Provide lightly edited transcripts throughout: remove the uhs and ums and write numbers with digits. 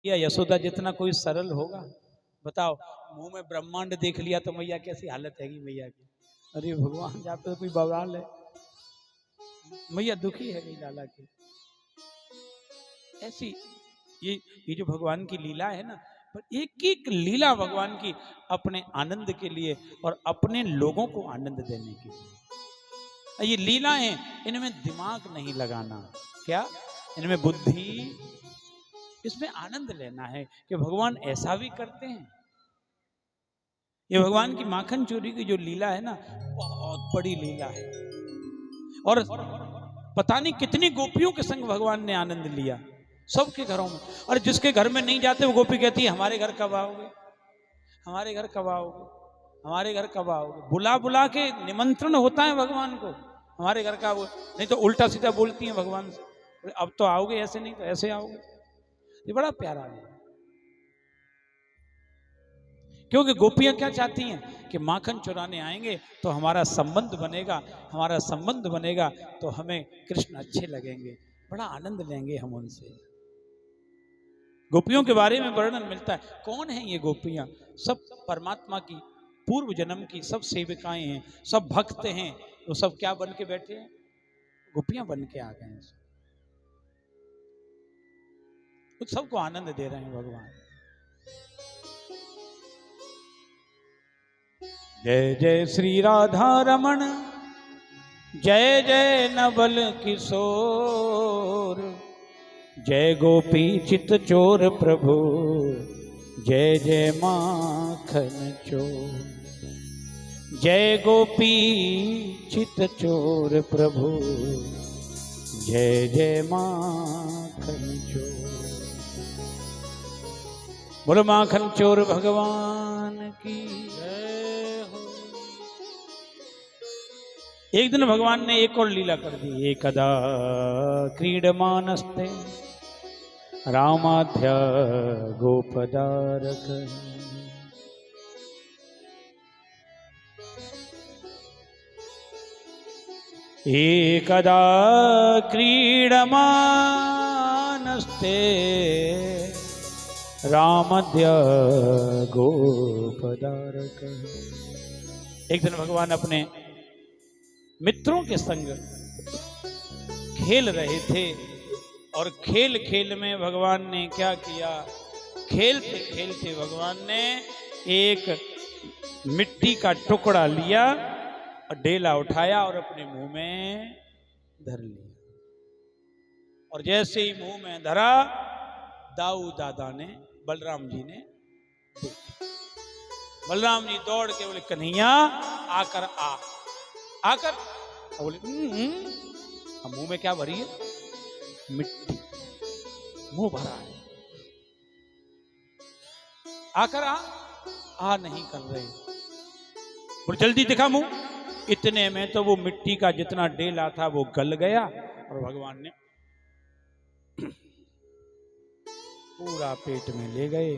या यशोदा जितना कोई सरल होगा? बताओ, मुंह में ब्रह्मांड देख लिया तो मैया कैसी हालत हैगी मैया की। अरे भगवान, जहाँ पे कोई बवाल है। मैया दुखी है गई लाला की। ऐसी ये जो भगवान की लीला है ना, पर एक एक लीला भगवान की अपने आनंद के लिए और अपने लोगों को आनंद देने के लिए। ये लीलाएं, इनमें दिमाग नहीं लगाना, क्या इनमें बुद्धि, इसमें आनंद लेना है कि भगवान ऐसा भी करते हैं। ये भगवान की माखन चोरी की जो लीला है ना, बहुत बड़ी लीला है। और पता नहीं कितनी गोपियों के संग भगवान ने आनंद लिया, सबके घरों में। और जिसके घर में नहीं जाते वो गोपी कहती है हमारे घर कब आओगे, हमारे घर कब आओगे, हमारे घर कब आओगे। बुला बुला के निमंत्रण होता है भगवान को, हमारे घर का। वो नहीं तो उल्टा सीधा बोलती है भगवान से, अब तो आओगे, ऐसे नहीं तो ऐसे आओगे। ये बड़ा प्यारा है, क्योंकि गोपियां क्या चाहती हैं कि माखन चुराने आएंगे तो हमारा संबंध बनेगा, हमारा संबंध बनेगा तो हमें कृष्ण अच्छे लगेंगे, बड़ा आनंद लेंगे हम उनसे। गोपियों के बारे में वर्णन मिलता है। कौन है ये गोपियां? सब परमात्मा की पूर्व जन्म की सब सेविकाएं हैं, सब भक्त हैं। वो सब क्या बन के बैठे हैं? गोपियां बन के आ गए हैं। तो सबको आनंद दे रहे हैं भगवान। जय जय श्री राधा रमण, जय जय नवल किशोर, जय गोपी चित चोर प्रभु, जय जय माखन चोर। जय गोपी चित चोर प्रभु, जय जय माखन चोर। बोलो माखन चोर भगवान की जय हो। एक दिन भगवान ने एक और लीला कर दी। एकदा क्रीडमानस्ते रामाध्य गोपदारक। एकदा क्रीडमानस्ते रामध्य गोपदारक। एक दिन भगवान अपने मित्रों के संग खेल रहे थे, और खेल खेल में भगवान ने क्या किया? खेलते खेलते भगवान ने एक मिट्टी का टुकड़ा लिया और डेला उठाया और अपने मुंह में धर लिया। और जैसे ही मुंह में धरा, दाऊ दादा ने, बलराम जी ने देखा। बलराम जी दौड़ के बोले कन्हैया आकर आ। आकर बोले मुंह में क्या भरी है? मिट्टी, मुंह भरा है। आकर आ नहीं कर रहे। बोले जल्दी दिखा मुंह। इतने में तो वो मिट्टी का जितना डेला था वो गल गया, और भगवान ने पूरा पेट में ले गए।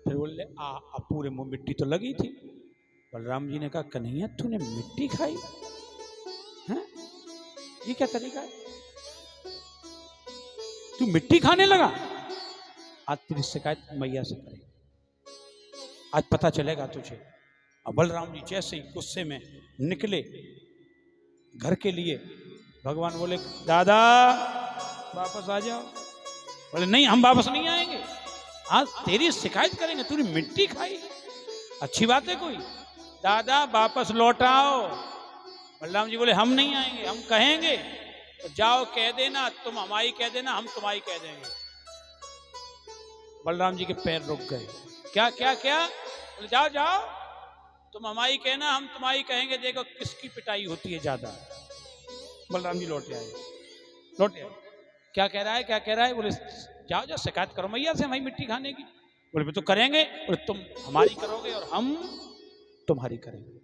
फिर बोले अब पूरे मुंह मिट्टी तो लगी थी। बलराम जी ने कहा कन्हैया तूने मिट्टी खाई है? ये क्या तरीका है? तू मिट्टी खाने लगा? आज तेरी शिकायत मैया से करें, आज पता चलेगा तुझे। अब बलराम जी जैसे ही गुस्से में निकले घर के लिए, भगवान बोले दादा वापस आ जाओ। बोले नहीं, हम वापस नहीं आएंगे, आज तेरी शिकायत करेंगे, तूने मिट्टी खाई। अच्छी बात है कोई? दादा वापस लौट आओ। बलराम जी बोले हम नहीं आएंगे, हम कहेंगे तो जाओ कह देना, तुम हमारी कह देना, हम तुम्हारी कह देंगे। बलराम जी के पैर रुक गए। क्या क्या क्या? बोले जाओ जाओ, तुम हमारी कहना, हम तुम्हारी कहेंगे, देखो किसकी पिटाई होती है ज्यादा। बलराम जी लौटे आए। क्या कह रहा है, क्या कह रहा है? बोले जाओ जाओ शिकायत करो मैया से हमारी मिट्टी खाने की। बोले तो करेंगे। बोले तुम हमारी करोगे और हम तुम्हारी करेंगे।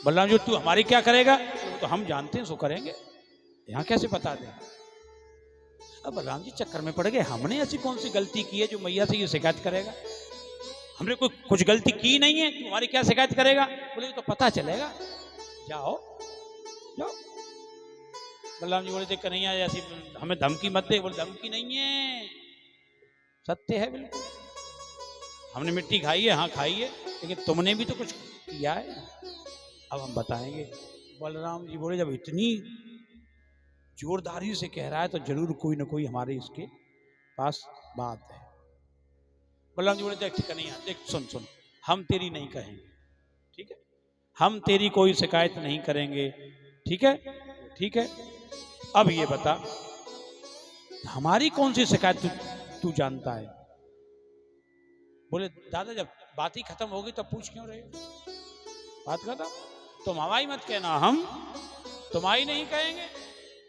बलराम जी तू हमारी क्या करेगा? तो हम जानते हैं सो करेंगे, यहाँ कैसे बता दें। अब बलराम जी चक्कर में पड़ गए, हमने ऐसी कौन सी गलती की है जो मैया से ये शिकायत करेगा? हमने कोई कुछ गलती की नहीं है, तुम्हारी क्या शिकायत करेगा? बोले तो पता चलेगा, जाओ जाओ। बलराम जी बोले थे कन्हैया ऐसी हमें धमकी मत दे। बोले धमकी नहीं है, सत्य है बिल्कुल। हमने मिट्टी खाई है, हाँ खाई है, लेकिन तुमने भी तो कुछ किया है। अब हम बताएंगे। बलराम जी बोले, जब इतनी जोरदारी से कह रहा है तो जरूर कोई ना कोई हमारे इसके पास बात है। बलराम जी बोले, देख ठीक है, नहीं देख, सुन सुन, हम तेरी नहीं कहेंगे, ठीक है, हम तेरी कोई शिकायत नहीं करेंगे, ठीक है, ठीक है। अब ये बता, हमारी कौन सी शिकायत तू जानता है? बोले, दादा जब बात ही खत्म होगी तो पूछ क्यों रहे हो? बात खत्म, तुम हवाई मत कहना, हम तुम्हारी नहीं कहेंगे।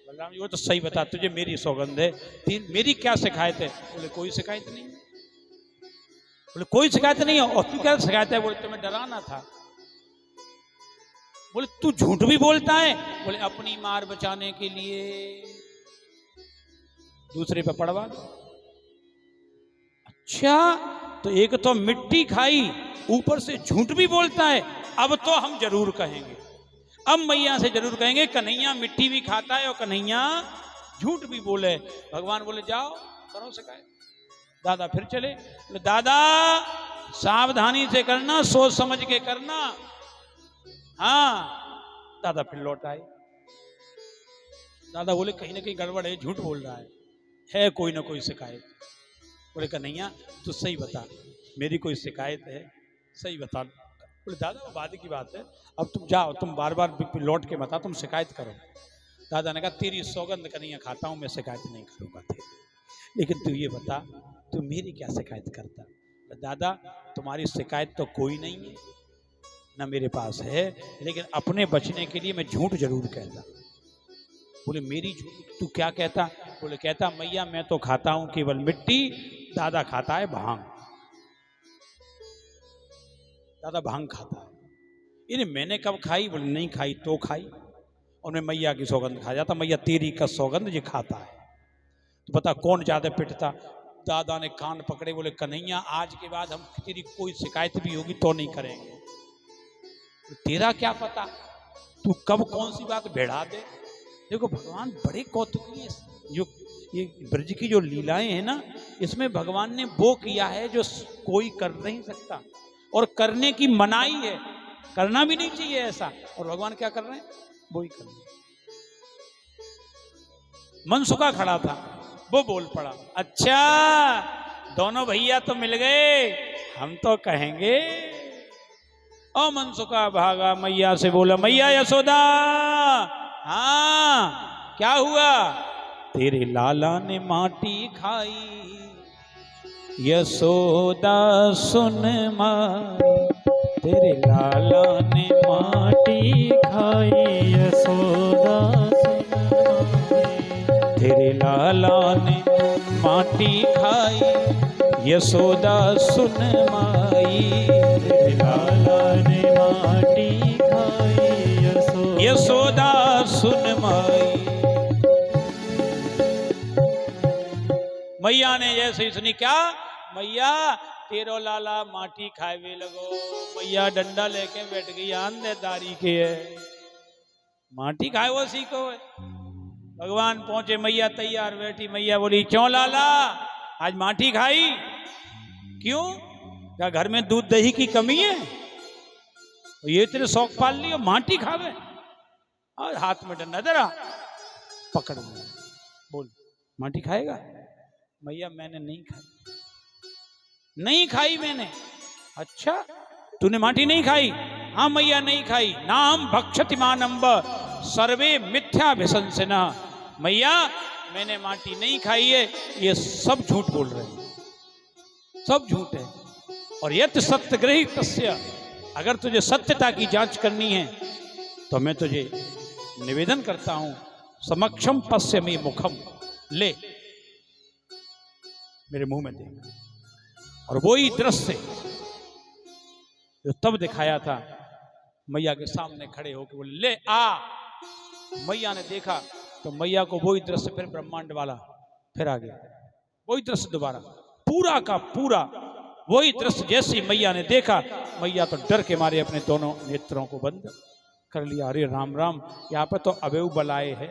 बलराम जी, वो तो सही बता, तुझे मेरी सौगंध है, मेरी क्या शिकायत है? बोले, कोई शिकायत नहीं। बोले, कोई शिकायत नहीं है, और तू क्या शिकायत है? बोले, तुम्हें डराना था। बोले, तू झूठ भी बोलता है? बोले, अपनी मार बचाने के लिए दूसरे पे पड़वा दो। अच्छा, तो एक तो मिट्टी खाई, ऊपर से झूठ भी बोलता है। अब तो हम जरूर कहेंगे, अब मैया से जरूर कहेंगे, कन्हैया मिट्टी भी खाता है और कन्हैया झूठ भी बोले। भगवान बोले, जाओ करो शिकायत। दादा फिर चले। बोले, दादा सावधानी से करना, सोच समझ के करना। हाँ, दादा फिर लौट आए। दादा बोले, कहीं ना कहीं गड़बड़ है, झूठ बोल रहा है कोई ना कोई शिकायत। बोले, कन्हैया तू सही बता, मेरी कोई शिकायत है? सही बता। बोले, दादा वो बाद की बात है, अब तुम जाओ, तुम बार बार लौट के बता, तुम शिकायत करो। दादा ने कहा, तेरी सौगंध कन्हैया खाता हूं, मैं शिकायत नहीं करूंगा तेरी, लेकिन तू ये बता, तू मेरी क्या शिकायत करता? दादा तुम्हारी शिकायत तो कोई नहीं है, ना मेरे पास है, लेकिन अपने बचने के लिए मैं झूठ जरूर कहता। बोले, मेरी झूठ तू क्या कहता? बोले, कहता मैया मैं तो खाता हूं केवल मिट्टी, दादा खाता है भांग। दादा भांग खाता है। इन्हें मैंने कब खाई? बोले, नहीं खाई तो खाई, और मैं मैया की सौगंध खा जाता। मैया तेरी का सौगंध ये खाता है। तो पता कौन ज्यादा पिटता? दादा ने कान पकड़े, बोले, कन्हैया आज के बाद हम तेरी कोई शिकायत भी होगी तो नहीं करेंगे। तेरा क्या पता, तू कब कौन सी बात बढ़ा दे। देखो भगवान बड़े कौतुकी है। जो ये ब्रज की जो लीलाएं हैं ना, इसमें भगवान ने वो किया है जो कोई कर नहीं सकता, और करने की मनाही है, करना भी नहीं चाहिए ऐसा। और भगवान क्या कर रहे हैं? वो ही कर रहे हैं। मनसुखा खड़ा था, वो बोल पड़ा, अच्छा दोनों भैया तो मिल गए, हम तो कहेंगे। और मनसुखा भागा, मैया से बोला, मैया यशोदा, हाँ क्या हुआ? तेरे लाला ने माटी खाई, यशोदा सुन माई। तेरे लाला ने माटी खाई, यशोदा सुन माई। तेरे लाला ने माटी खाई, यशोदा सुन माई। तेरे लाला ने माटी खाई, यशोदा सुन माई। मैया ने जैसे सुनी, क्या मैया तेरो लाला माटी खावे लगो। मैया डंडा लेके बैठ गई, आंधेदारी के है, माटी खाए वो सीखो है। भगवान पहुंचे, मैया तैयार बैठी। मैया बोली, क्यों लाला आज माटी खाई? क्यों, क्या घर में दूध दही की कमी है? ये तेरे शौक पाल लियो, माटी खावे? और हाथ में डंडा दरा पकड़ लिया। बोल, माटी खाएगा? मैया मैंने नहीं खाई, नहीं खाई मैंने। अच्छा तूने माटी नहीं खाई? हाँ मैया नहीं खाई। नाम भक्षति मानंब सर्वे मिथ्या विशंसिना। मैया मैंने माटी नहीं खाई है, ये सब झूठ बोल रहे हैं, सब झूठ है। और यत् सत्यग्रही तस्य, अगर तुझे सत्यता की जांच करनी है तो मैं तुझे निवेदन करता हूं, समक्षम पश्य में मुखम, ले मेरे मुंह में देख। और वही दृश्य जो तब दिखाया था, मैया के सामने खड़े होकर बोले, ले आ। मैया ने देखा तो मैया को वही दृश्य फिर ब्रह्मांड वाला फिर आ गया, वही दृश्य दोबारा, पूरा का पूरा वही दृश्य। जैसी मैया ने देखा, मैया तो डर के मारे अपने दोनों नेत्रों को बंद कर लिया। अरे राम राम, यहाँ पर तो अवयव बलाए है,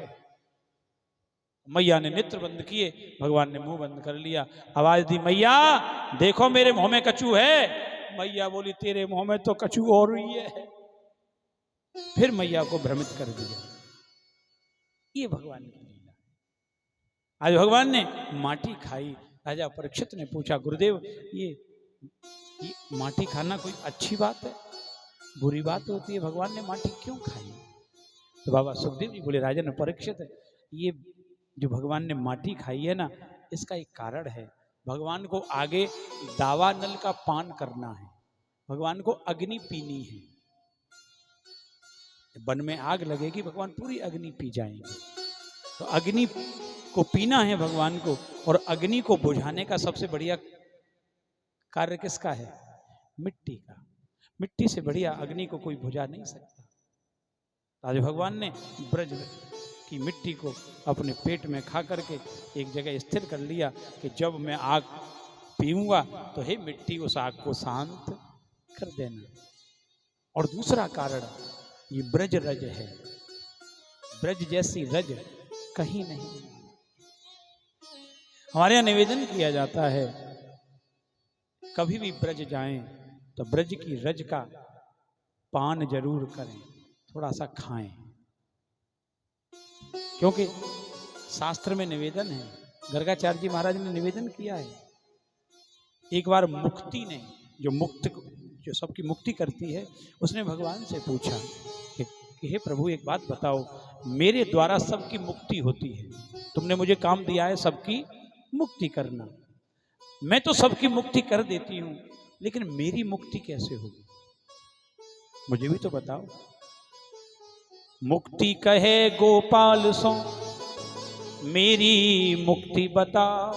मैया ने नेत्र बंद किए, भगवान ने मुंह बंद कर लिया। आवाज दी, मैया देखो मेरे मुंह में कछू है। मैया बोली, तेरे मुंह में तो कछू और ही है। फिर मैया को भ्रमित कर दिया। ये भगवान की लीला। आज भगवान ने माटी खाई। राजा परीक्षित ने पूछा, गुरुदेव ये माटी खाना कोई अच्छी बात है, बुरी बात होती है? भगवान ने माटी क्यों खाई? तो बाबा सुखदेव जी बोले, राजन परीक्षित, ये जो भगवान ने माटी खाई है ना, इसका एक कारण है। भगवान को आगे दावानल का पान करना है, भगवान को अग्नि पीनी है। वन में आग लगेगी, भगवान पूरी अग्नि पी जाएंगे। तो अग्नि को पीना है भगवान को, और अग्नि को बुझाने का सबसे बढ़िया कार्य किसका है? मिट्टी का। मिट्टी से बढ़िया अग्नि को कोई बुझा नहीं सकता। आज भगवान ने ब्रज की मिट्टी को अपने पेट में खा करके एक जगह स्थिर कर लिया कि जब मैं आग पीऊंगा तो हे मिट्टी उस आग को शांत कर देना। और दूसरा कारण, ये ब्रज रज है। ब्रज जैसी रज कहीं नहीं। हमारे यहाँ निवेदन किया जाता है, कभी भी ब्रज जाएं तो ब्रज की रज का पान जरूर करें, थोड़ा सा खाएं। क्योंकि शास्त्र में निवेदन है, गर्गाचार्य जी महाराज ने निवेदन किया है। एक बार मुक्ति ने, जो सबकी मुक्ति करती है, उसने भगवान से पूछा कि हे प्रभु एक बात बताओ, मेरे द्वारा सबकी मुक्ति होती है, तुमने मुझे काम दिया है सबकी मुक्ति करना, मैं तो सबकी मुक्ति कर देती हूं, लेकिन मेरी मुक्ति कैसे होगी? मुझे भी तो बताओ। मुक्ति कहे गोपाल सो मेरी मुक्ति बताओ,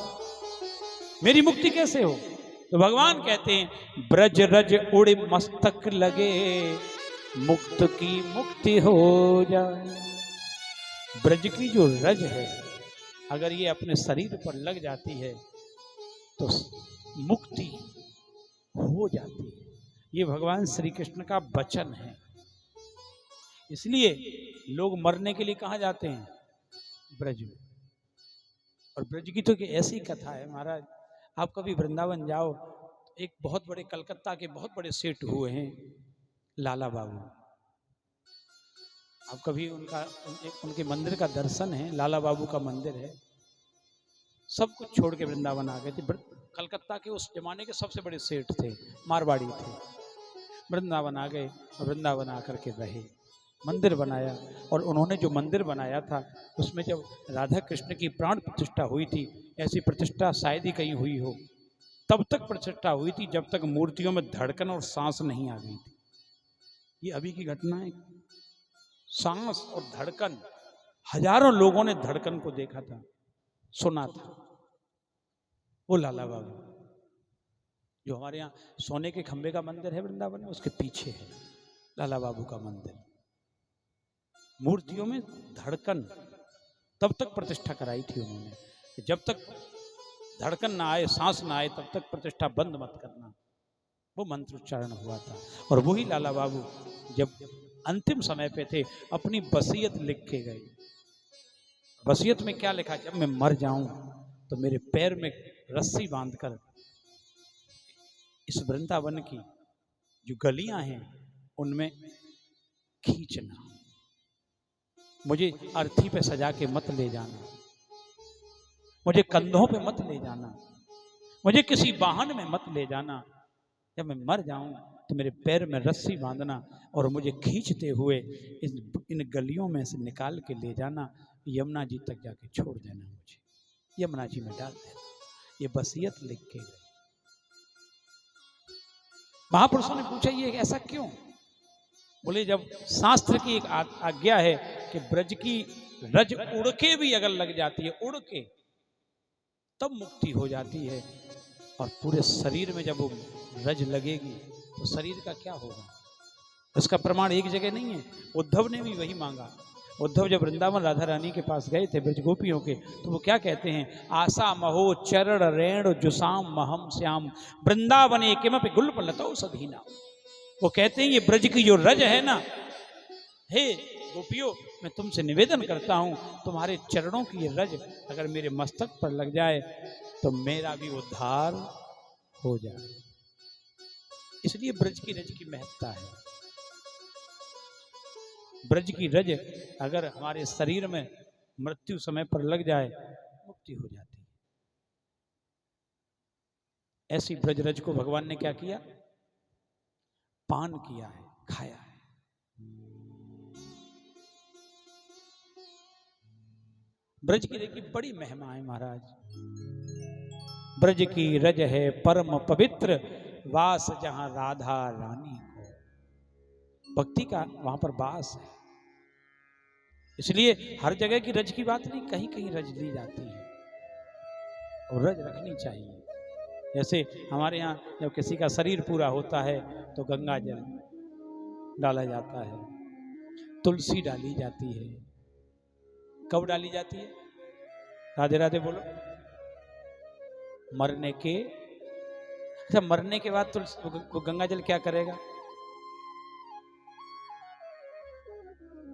मेरी मुक्ति कैसे हो? तो भगवान कहते हैं, ब्रज रज उड़ मस्तक लगे, मुक्त की मुक्ति हो जाए। ब्रज की जो रज है, अगर ये अपने शरीर पर लग जाती है तो मुक्ति हो जाती है। ये भगवान श्री कृष्ण का वचन है। इसलिए लोग मरने के लिए कहाँ जाते हैं? ब्रज में। और ब्रज की तो ऐसी कथा है महाराज, आप कभी वृंदावन जाओ, एक बहुत बड़े कलकत्ता के बहुत बड़े सेठ हुए हैं लाला बाबू। आप कभी उनके मंदिर का दर्शन है, लाला बाबू का मंदिर है। सब कुछ छोड़ के वृंदावन आ गए थे। कलकत्ता के उस जमाने के सबसे बड़े सेठ थे, मारवाड़ी थे। वृंदावन आ गए और वृंदावन आकर के रहे, मंदिर बनाया। और उन्होंने जो मंदिर बनाया था उसमें जब राधा कृष्ण की प्राण प्रतिष्ठा हुई थी, ऐसी प्रतिष्ठा शायद ही कहीं हुई हो, तब तक प्रतिष्ठा हुई थी जब तक मूर्तियों में धड़कन और सांस नहीं आ गई थी। ये अभी की घटना है। सांस और धड़कन, हजारों लोगों ने धड़कन को देखा था, सुना था। वो लाला बाबू, जो हमारे यहाँ सोने के खंबे का मंदिर है वृंदावन में, उसके पीछे है लाला बाबू का मंदिर। मूर्तियों में धड़कन तब तक प्रतिष्ठा कराई थी उन्होंने, जब तक धड़कन ना आए, सांस ना आए, तब तक प्रतिष्ठा बंद मत करना। वो मंत्र उच्चारण हुआ था। और वही लाला बाबू जब अंतिम समय पे थे, अपनी वसीयत लिख के गए। वसीयत में क्या लिखा? जब मैं मर जाऊं तो मेरे पैर में रस्सी बांधकर इस वृंदावन की जो गलियां हैं उनमें खींचना, मुझे अर्थी पे सजा के मत ले जाना, मुझे कंधों पे मत ले जाना, मुझे किसी वाहन में मत ले जाना। जब मैं मर जाऊं तो मेरे पैर में रस्सी बांधना और मुझे खींचते हुए इन गलियों में से निकाल के ले जाना, यमुना जी तक जाके छोड़ देना, मुझे यमुना जी में डाल देना। ये वसीयत लिख के गए। महापुरुषों ने पूछा ये ऐसा क्यों? बोले जब शास्त्र की एक आज्ञा है कि ब्रज की रज उड़ के भी अगर लग जाती है, उड़ के, तब मुक्ति हो जाती है। और पूरे शरीर में जब वो रज लगेगी तो शरीर का क्या होगा? इसका प्रमाण एक जगह नहीं है। उद्धव ने भी वही मांगा। उद्धव जब वृंदावन राधा रानी के पास गए थे ब्रज गोपियों के, तो वो क्या कहते हैं? आशा महो चरण रेण जुसाम महम श्याम वृंदावने किमपि गुल्प लतो सधीना। वो कहते हैं ये ब्रज की जो रज है ना, हे गोपियों, मैं तुमसे निवेदन करता हूं, तुम्हारे चरणों की ये रज अगर मेरे मस्तक पर लग जाए तो मेरा भी उद्धार हो जाए। इसलिए ब्रज की रज की महत्ता है। ब्रज की रज अगर हमारे शरीर में मृत्यु समय पर लग जाए, मुक्ति हो जाती है। ऐसी ब्रज रज को भगवान ने क्या किया? पान किया है, खाया है। ब्रज की रज की बड़ी महिमा है महाराज। ब्रज की रज है परम पवित्र, वास जहां राधा रानी को। भक्ति का वहां पर वास है। इसलिए हर जगह की रज की बात नहीं, कहीं कहीं रज ली जाती है और रज रखनी चाहिए। जैसे हमारे यहाँ जब किसी का शरीर पूरा होता है तो गंगा जल डाला जाता है, तुलसी डाली जाती है। कब डाली जाती है? राधे राधे बोलो। मरने के, अच्छा मरने के बाद तुलसी गंगा जल क्या करेगा?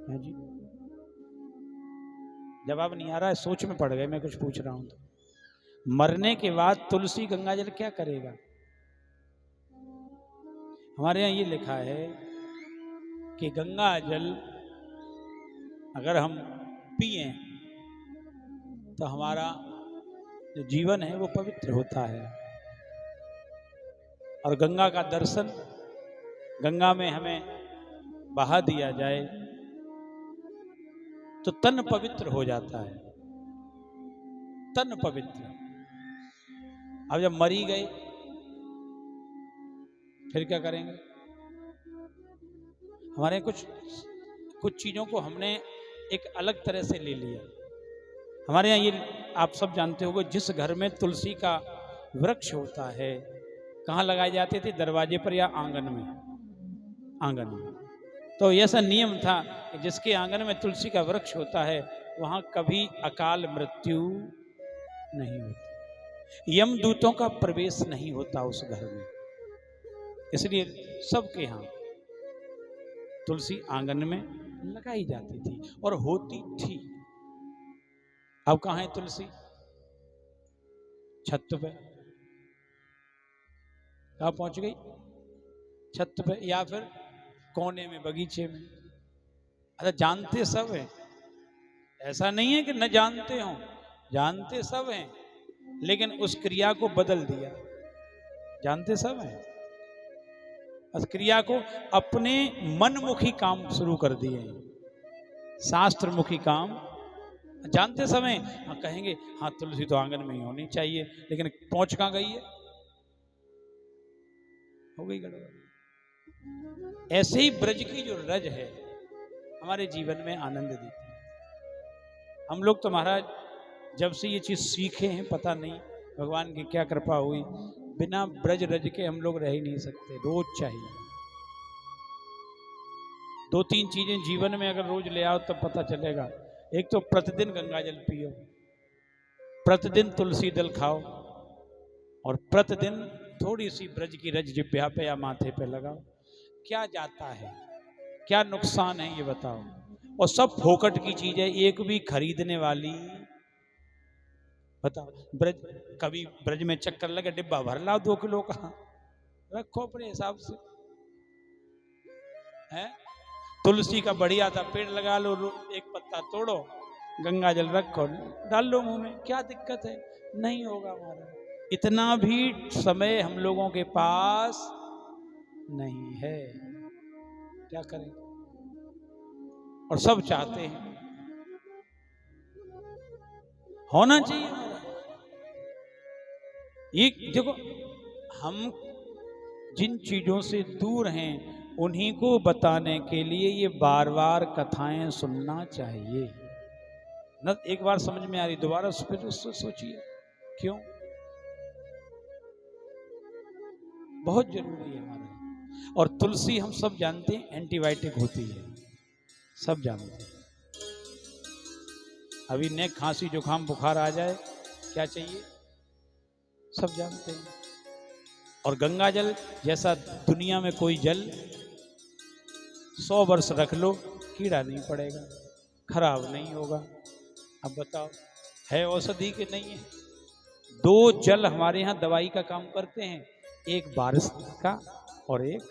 जी जवाब नहीं आ रहा है, सोच में पड़ गए, मैं कुछ पूछ रहा हूं तो। मरने के बाद तुलसी गंगा जल क्या करेगा? हमारे यहाँ ये लिखा है कि गंगा जल अगर हम पिए तो हमारा जो जीवन है वो पवित्र होता है। और गंगा का दर्शन, गंगा में हमें बहा दिया जाए तो तन पवित्र हो जाता है। तन पवित्र। अब जब मरी गए फिर क्या करेंगे? हमारे कुछ चीजों को हमने एक अलग तरह से ले लिया। हमारे यहाँ ये आप सब जानते होंगे, जिस घर में तुलसी का वृक्ष होता है कहाँ लगाए जाते थे? दरवाजे पर या आंगन में? आंगन में। तो ऐसा नियम था कि जिसके आंगन में तुलसी का वृक्ष होता है वहां कभी अकाल मृत्यु नहीं होती, यमदूतों का प्रवेश नहीं होता उस घर में। इसलिए सबके यहाँ तुलसी आंगन में लगाई जाती थी और होती थी। अब कहाँ है तुलसी? छत पे। कहाँ पहुंच गई? छत पे या फिर कोने में, बगीचे में। अच्छा जानते सब हैं, ऐसा नहीं है कि न जानते हो, जानते सब हैं, लेकिन उस क्रिया को बदल दिया। जानते सब हैं, उस क्रिया को अपने मनमुखी काम शुरू कर दिए हैं, शास्त्रमुखी काम। जानते समय हाँ कहेंगे हाँ तुलसी तो आंगन में ही होनी चाहिए, लेकिन पहुंच कहां गई है? हो गई गड़बड़। ऐसे ही ब्रज की जो रज है हमारे जीवन में आनंद देती है। हम लोग तो महाराज जब से ये चीज सीखे हैं, पता नहीं भगवान की क्या कृपा हुई, बिना ब्रज रज के हम लोग रह ही नहीं सकते। रोज चाहिए। 2-3 चीजें जीवन में अगर रोज ले आओ तब पता चलेगा। एक तो प्रतिदिन गंगा जल पियो, प्रतिदिन तुलसी दल खाओ, और प्रतिदिन थोड़ी सी ब्रज की रज जिभ्या पे या माथे पे लगाओ। क्या जाता है, क्या नुकसान है ये बताओ? और सब फोकट की चीज है, एक भी खरीदने वाली, बताओ। ब्रज कभी ब्रज में चक्कर लगे, डिब्बा भर लाओ 2 किलो का, रखो अपने हिसाब से है। तुलसी का बढ़िया सा पेड़ लगा लो, एक पत्ता तोड़ो, गंगा जल रखो, डाल लो मुंह में, क्या दिक्कत है? नहीं होगा हमारा। इतना भी समय हम लोगों के पास नहीं है, क्या करें? और सब चाहते हैं, होना चाहिए हमारा। ये देखो, हम जिन चीजों से दूर हैं उन्हीं को बताने के लिए ये बार बार कथाएं सुनना चाहिए न। एक बार समझ में आ रही, दोबारा फिर उससे सोचिए क्यों। बहुत जरूरी है हमारा। और तुलसी हम सब जानते हैं एंटीबायोटिक होती है, सब जानते हैं। अभी ने खांसी जुकाम बुखार आ जाए क्या चाहिए, सब जानते हैं। और गंगा जल जैसा दुनिया में कोई जल 100 वर्ष रख लो कीड़ा नहीं पड़ेगा, खराब नहीं होगा। अब बताओ, है औषधि कि नहीं है? दो जल हमारे यहाँ दवाई का काम करते हैं, एक बारिश का और एक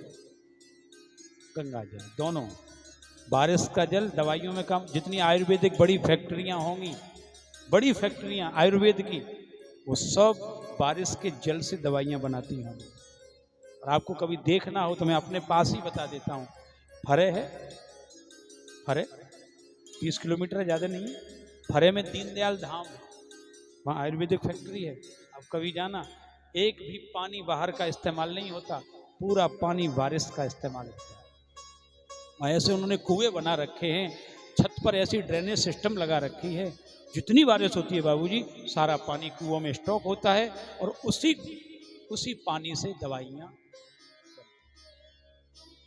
गंगा जल। दोनों, बारिश का जल दवाइयों में काम, जितनी आयुर्वेदिक बड़ी फैक्ट्रियां होंगी, बड़ी फैक्ट्रियां आयुर्वेद की, वो सब बारिश के जल से दवाइयां बनाती होंगी। और आपको कभी देखना हो तो मैं अपने पास ही बता देता हूँ, फरे है, फरे 30 किलोमीटर ज़्यादा नहीं है, फरे में दीनदयाल धाम है, वहाँ आयुर्वेदिक फैक्ट्री है। आप कभी जाना, एक भी पानी बाहर का इस्तेमाल नहीं होता, पूरा पानी बारिश का इस्तेमाल होता है। ऐसे उन्होंने कुएं बना रखे हैं, छत पर ऐसी ड्रेनेज सिस्टम लगा रखी है, जितनी बारिश होती है बाबूजी सारा पानी कुओं में स्टॉक होता है और उसी पानी से दवाइयाँ,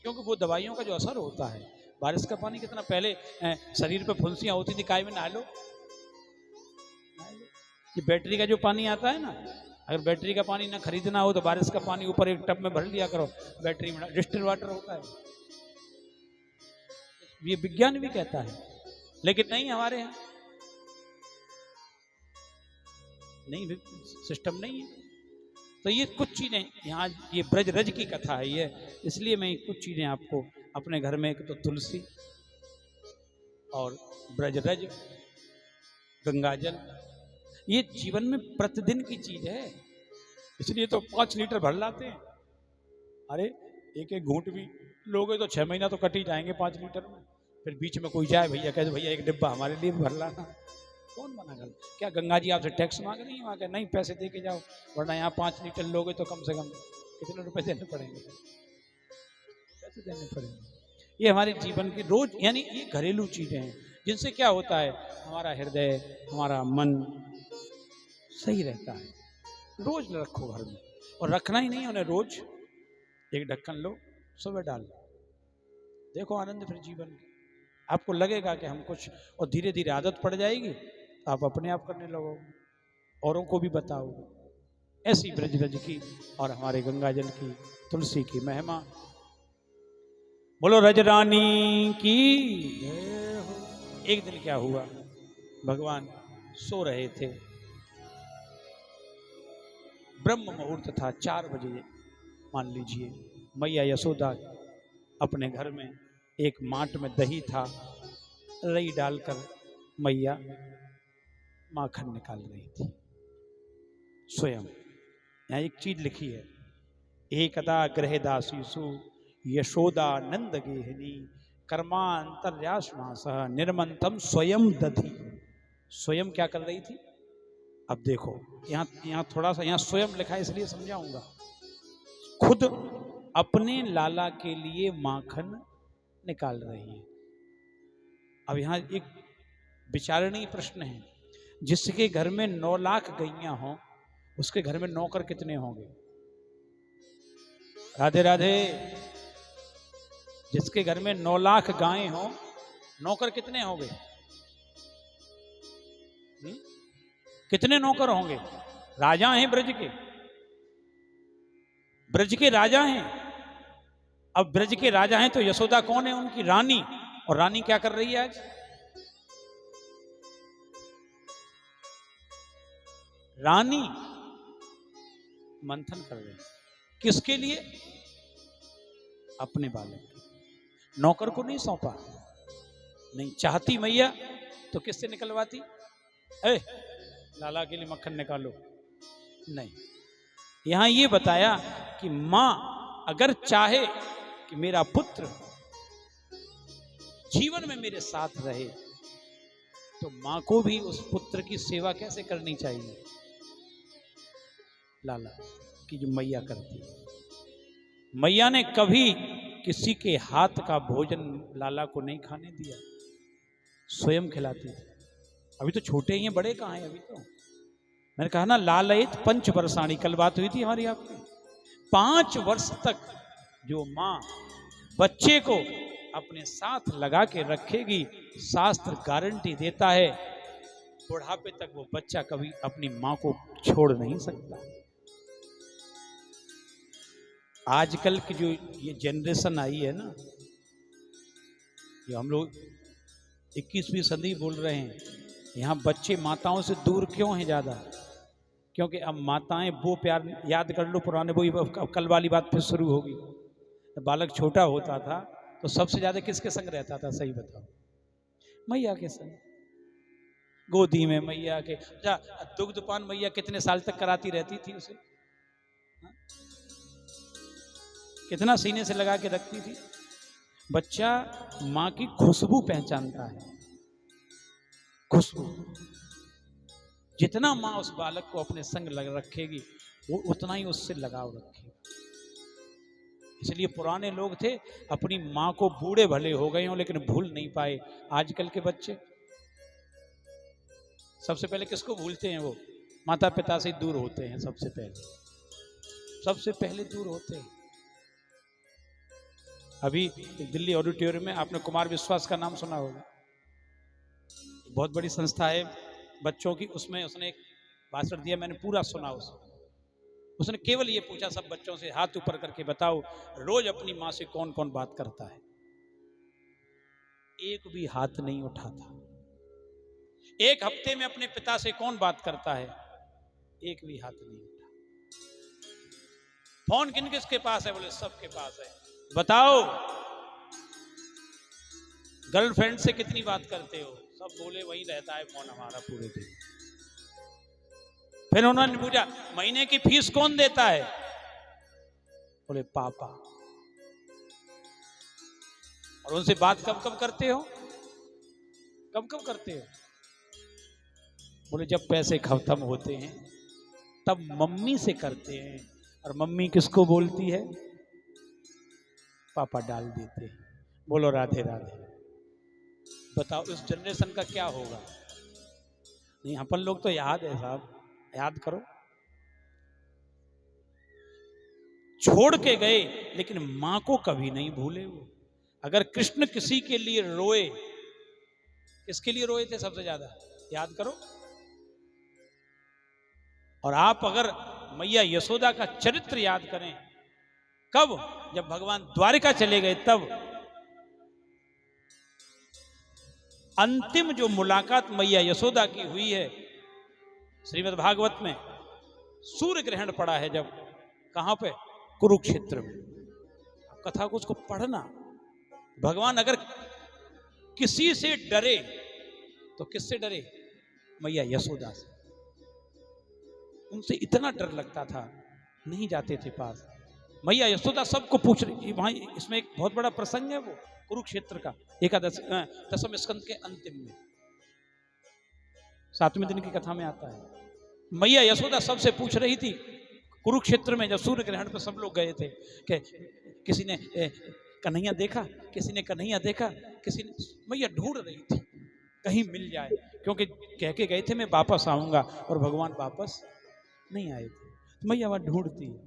क्योंकि वो दवाइयों का जो असर होता है, बारिश का पानी कितना, पहले शरीर पे फुंसियाँ होती थी, काय में नहा लो, ये बैटरी का जो पानी आता है ना, अगर बैटरी का पानी ना खरीदना हो तो बारिश का पानी ऊपर एक टब में भर लिया करो, बैटरी में डिस्टिल वाटर होता है, ये विज्ञान भी कहता है। लेकिन नहीं, हमारे यहाँ नहीं, सिस्टम नहीं है। तो ये कुछ चीजें यहाँ, ये ब्रज रज की कथा है ये, इसलिए मैं कुछ चीजें आपको अपने घर में, एक तो तुलसी और ब्रज रज, गंगाजल, ये जीवन में प्रतिदिन की चीज है, इसलिए तो 5 लीटर भर लाते हैं। अरे एक एक घूंट भी लोगे तो 6 महीना तो कट ही जाएंगे 5 लीटर में। फिर बीच में कोई जाए, भैया कहते भैया एक डिब्बा हमारे लिए भर लाना, कौन मना कर? क्या गंगा जी आपसे टैक्स मांग रही है वहाँ के? नहीं, पैसे दे के जाओ, वरना यहाँ 5 लीटर लोगे तो कम से कम कितने रुपए देने पड़ेंगे, पैसे देने पड़ेंगे। ये हमारे जीवन की रोज, यानी ये घरेलू चीजें हैं, जिनसे क्या होता है, हमारा हृदय, हमारा मन सही रहता है। रोज रखो घर में, और रखना ही नहीं, उन्हें रोज एक ढक्कन लो, सुबह डाल लो, देखो आनंद फिर जीवन की। आपको लगेगा कि हम कुछ, और धीरे धीरे आदत पड़ जाएगी, आप अपने आप करने लगोगे, औरों को भी बताओगे। ऐसी ब्रज रज की और हमारे गंगा जल की, तुलसी की महिमा। बोलो रज रानी की। एक दिन क्या हुआ, भगवान सो रहे थे, ब्रह्म मुहूर्त था, 4 बजे मान लीजिए, मैया यशोदा अपने घर में एक माट में दही था, रई डालकर मैया माखन निकाल रही थी स्वयं। यहाँ एक चीज लिखी है, एकदा गृहदासीसु यशोदा नंद गेहिनी कर्मांतर्यासनासह निर्मंतम स्वयं दधी। स्वयं क्या कर रही थी? अब देखो, यहाँ थोड़ा सा, यहाँ स्वयं लिखा है इसलिए समझाऊंगा। खुद अपने लाला के लिए माखन निकाल रही है। अब यहाँ एक विचारणीय प्रश्न है, जिसके घर में 9 लाख गैयां हों, उसके घर में नौकर कितने होंगे? राधे राधे। जिसके घर में 9 लाख गायें हों, नौकर कितने होंगे? कितने नौकर होंगे? राजा हैं ब्रज के, ब्रज के राजा हैं। अब ब्रज के राजा हैं तो यशोदा कौन है? उनकी रानी। और रानी क्या कर रही है आज? रानी मंथन कर रही है। किसके लिए? अपने बालक। नौकर को नहीं सौंपा। नहीं चाहती मैया तो किससे निकलवाती? लाला के लिए मक्खन निकालो। नहीं, यहां ये बताया कि मां अगर चाहे कि मेरा पुत्र जीवन में मेरे साथ रहे, तो मां को भी उस पुत्र की सेवा कैसे करनी चाहिए? लाला की जो मैया करती है। मैया ने कभी किसी के हाथ का भोजन लाला को नहीं खाने दिया, स्वयं खिलाती थी। अभी तो छोटे ही हैं, बड़े कहाँ हैं? अभी तो मैंने कहा ना, लालयित 5 वर्षाणी, कल बात हुई थी हमारी आपकी। 5 वर्ष तक जो माँ बच्चे को अपने साथ लगा के रखेगी, शास्त्र गारंटी देता है बुढ़ापे तक वो बच्चा कभी अपनी माँ को छोड़ नहीं सकता। आजकल की जो ये जनरेशन आई है ना, ये हम लोग 21वीं सदी बोल रहे हैं, यहाँ बच्चे माताओं से दूर क्यों हैं ज़्यादा? क्योंकि अब माताएं वो प्यार, याद कर लो पुराने, वही कल वाली बात फिर शुरू होगी। जब बालक छोटा होता था तो सबसे ज़्यादा किसके संग रहता था, सही बताओ? मैया के संग, गोदी में मैया के। अच्छा, दुग्धपान मैया कितने साल तक कराती रहती थी उसे? कितना सीने से लगा के रखती थी? बच्चा माँ की खुशबू पहचानता है, खुशबू। जितना माँ उस बालक को अपने संग लग रखेगी वो उतना ही उससे लगाव रखेगा। इसलिए पुराने लोग थे, अपनी माँ को बूढ़े भले हो गए हों लेकिन भूल नहीं पाए। आजकल के बच्चे सबसे पहले किसको भूलते हैं? वो माता पिता से दूर होते हैं, सबसे पहले दूर होते हैं। अभी दिल्ली ऑडिटोरियम में आपने कुमार विश्वास का नाम सुना होगा, बहुत बड़ी संस्था है बच्चों की, उसमें उसने एक भाषण दिया, मैंने पूरा सुना उसने केवल ये पूछा सब बच्चों से, हाथ ऊपर करके बताओ रोज अपनी माँ से कौन कौन बात करता है? एक भी हाथ नहीं उठा था। एक हफ्ते में अपने पिता से कौन बात करता है? एक भी हाथ नहीं उठा। फोन किन किसके पास है? बोले सबके पास है। बताओ गर्लफ्रेंड से कितनी बात करते हो? सब बोले वही रहता है फोन हमारा पूरे दिन। फिर उन्होंने पूछा महीने की फीस कौन देता है? बोले पापा। और उनसे बात कब कब करते हो? कब कब करते हो? बोले जब पैसे खत्म होते हैं तब मम्मी से करते हैं। और मम्मी किसको बोलती है? पापा डाल देते हैं। बोलो राधे राधे। बताओ इस जनरेशन का क्या होगा? नहीं, अपन लोग तो याद है साहब, याद करो। छोड़ के गए लेकिन मां को कभी नहीं भूले वो। अगर कृष्ण किसी के लिए रोए, किसके लिए रोए थे सबसे ज्यादा? याद करो। और आप अगर मैया यशोदा का चरित्र याद करें, कब? जब भगवान द्वारिका चले गए तब। अंतिम जो मुलाकात मैया यशोदा की हुई है श्रीमद् भागवत में, सूर्य ग्रहण पड़ा है जब, कहां पे? कुरुक्षेत्र में। कथा को उसको पढ़ना। भगवान अगर किसी से डरे तो किससे डरे? मैया यशोदा से। उनसे इतना डर लगता था, नहीं जाते थे पास। मैया यशोदा सबको पूछ रही। वहां इसमें एक बहुत बड़ा प्रसंग है वो कुरुक्षेत्र का, दसम स्कंद के अंतिम में 7वें दिन की कथा में आता है। मैया यशोदा सबसे पूछ रही थी कुरुक्षेत्र में, जब सूर्य ग्रहण पर सब लोग गए थे, कि किसी ने कन्हैया देखा, किसी ने कन्हैया देखा, किसी ने। मैया ढूंढ रही थी कहीं मिल जाए, क्योंकि कह के गए थे मैं वापस आऊंगा, और भगवान वापस नहीं आए थे। तो मैया वहां ढूंढती है,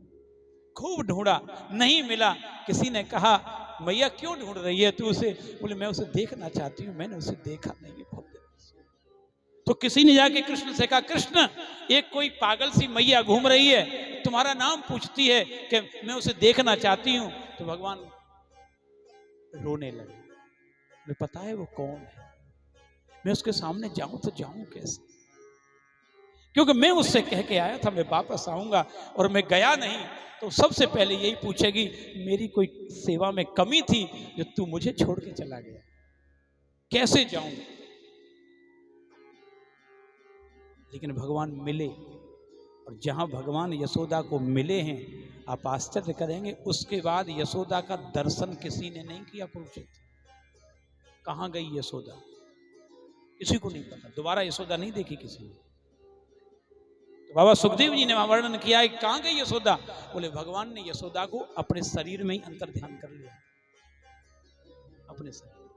खूब ढूंढा, नहीं मिला। किसी ने कहा मैया क्यों ढूंढ रही है तू उसे? बोले मैं उसे देखना चाहती हूँ, मैंने उसे देखा नहीं है बहुत दिन से। तो किसी ने जाके कृष्ण से कहा कृष्ण, एक कोई पागल सी मैया घूम रही है, तुम्हारा नाम पूछती है कि मैं उसे देखना चाहती हूँ। तो भगवान रोने लगे। पता है वो कौन है? मैं उसके सामने जाऊं तो जाऊं कैसे? क्योंकि मैं उससे कह के आया था मैं वापस आऊंगा, और मैं गया नहीं, तो सबसे पहले यही पूछेगी मेरी कोई सेवा में कमी थी जो तू मुझे छोड़ के चला गया, कैसे जाऊं? लेकिन भगवान मिले, और जहां भगवान यशोदा को मिले हैं, आप आश्चर्य करेंगे, उसके बाद यशोदा का दर्शन किसी ने नहीं किया कुरुक्षेत्र। कहां गई यशोदा किसी को नहीं पता, दोबारा यशोदा नहीं देखी किसी ने। तो बाबा सुखदेव जी ने वर्णन किया है कहां गई यशोदा? बोले भगवान ने यशोदा को अपने शरीर में ही अंतर ध्यान कर लिया, अपने शरीर।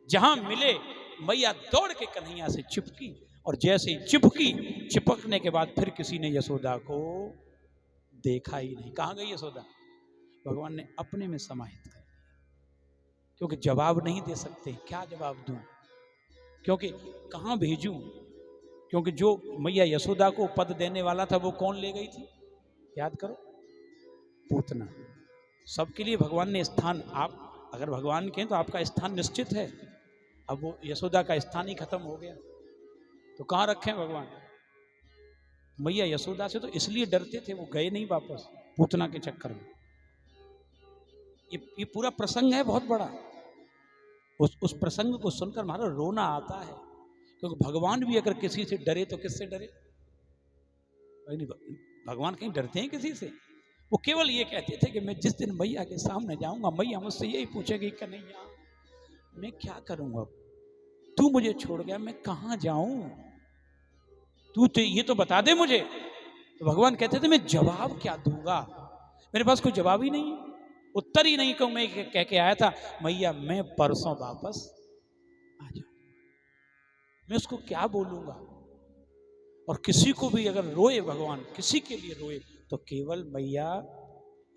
जहां मिले मैया दौड़ के कन्हैया से चिपकी, और जैसे ही चिपकी, चिपकने के बाद फिर किसी ने यशोदा को देखा ही नहीं। कहां गई यशोदा? भगवान ने अपने में समाहित कर लिया, क्योंकि जवाब नहीं दे सकते, क्या जवाब दूं, क्योंकि कहां भेजूं? क्योंकि जो मैया यशोदा को पद देने वाला था वो कौन ले गई थी? याद करो, पूतना। सबके लिए भगवान ने स्थान, आप अगर भगवान कहें तो आपका स्थान निश्चित है। अब वो यशोदा का स्थान ही खत्म हो गया तो कहाँ रखें भगवान। मैया यशोदा से तो इसलिए डरते थे, वो गए नहीं वापस पूतना के चक्कर में। ये पूरा प्रसंग है बहुत बड़ा। उस प्रसंग को सुनकर हमारा रोना आता है, क्योंकि भगवान भी अगर किसी से डरे तो किससे डरे? भगवान कहीं डरते हैं किसी से? वो केवल ये कहते थे कि मैं जिस दिन मैया के सामने जाऊंगा, मैया मुझसे यही पूछेगी कन्हैया मैं क्या करूंगा, तू मुझे छोड़ गया, मैं कहां जाऊं, तू तो ये तो बता दे मुझे। तो भगवान कहते थे मैं जवाब क्या दूंगा, मेरे पास कोई जवाब ही नहीं है, उत्तर ही नहीं। कहूं मैं कह के आया था मैया मैं परसों वापस आ जाऊं, मैं उसको क्या बोलूंगा। और किसी को भी अगर रोए भगवान, किसी के लिए रोए तो केवल मैया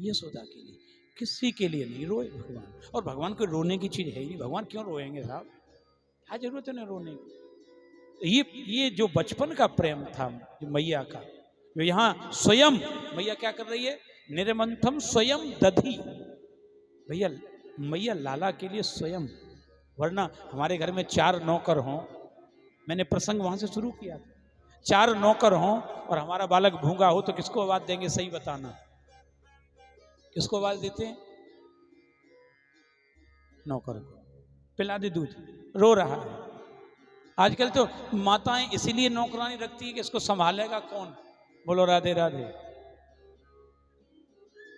यशोदा के लिए, किसी के लिए नहीं रोए भगवान। और भगवान को रोने की चीज है ही नहीं, भगवान क्यों रोएंगे साहब, क्या जरूरत है ना रोने की। ये जो बचपन का प्रेम था जो मैया का, जो यहाँ स्वयं मैया क्या कर रही है, निर्मंथम स्वयं दधी। भैया मैया लाला के लिए स्वयं, वरना हमारे घर में 4 नौकर हों, मैंने प्रसंग वहां से शुरू किया था, 4 नौकर हों और हमारा बालक भूंगा हो तो किसको आवाज देंगे, सही बताना, किसको आवाज देते हैं? नौकर को। पिला दे दूध, रो रहा है। आजकल तो माताएं इसीलिए नौकरानी रखती है कि इसको संभालेगा कौन। बोलो राधे राधे।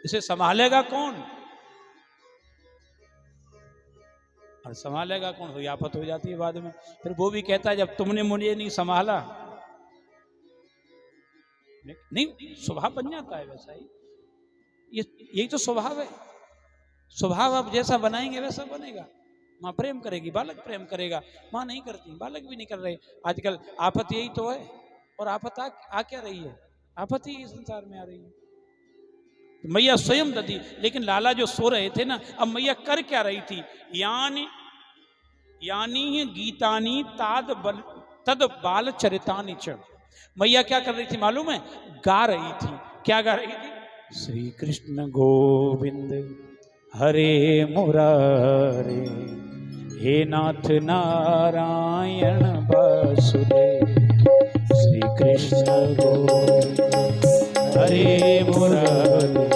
इसे संभालेगा कौन, और संभालेगा कौन, तो आफत हो जाती है बाद में। फिर वो भी कहता है जब तुमने मुझे नहीं संभाला, नहीं स्वभाव बन जाता है वैसा ही। यही तो स्वभाव है, स्वभाव आप जैसा बनाएंगे वैसा बनेगा। माँ प्रेम करेगी, बालक प्रेम करेगा, माँ नहीं करती, बालक भी नहीं कर रहे। आजकल आफत यही तो है। और आफत आ क्या रही है, आफत ही संसार में आ रही है। तो मैया स्वयं दधी, लेकिन लाला जो सो रहे थे ना, अब मैया कर क्या रही थी, यानी गीतानी तद बाल चरितानी च। मैया क्या कर रही थी मालूम है, गा रही थी। क्या गा रही थी, श्री कृष्ण गोविंद हरे मुरारे, हे नाथ नारायण वासुदेव, श्री कृष्ण गोविंद हरे मुरारे,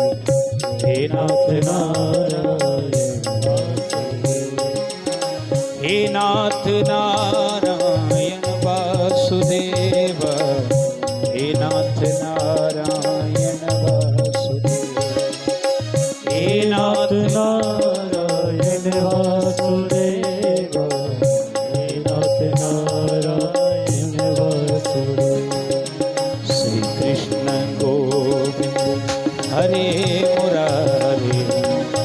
हे नाथ नारायण वासुदेव, हे नाथ नारायण वासुदेव, हे नाथ नारायण वासुदेव, हे नाथ नारायण वासुदेव, हे नाथ नारायण वासुदेव, श्री कृष्ण गोविंद हरे मुरारे,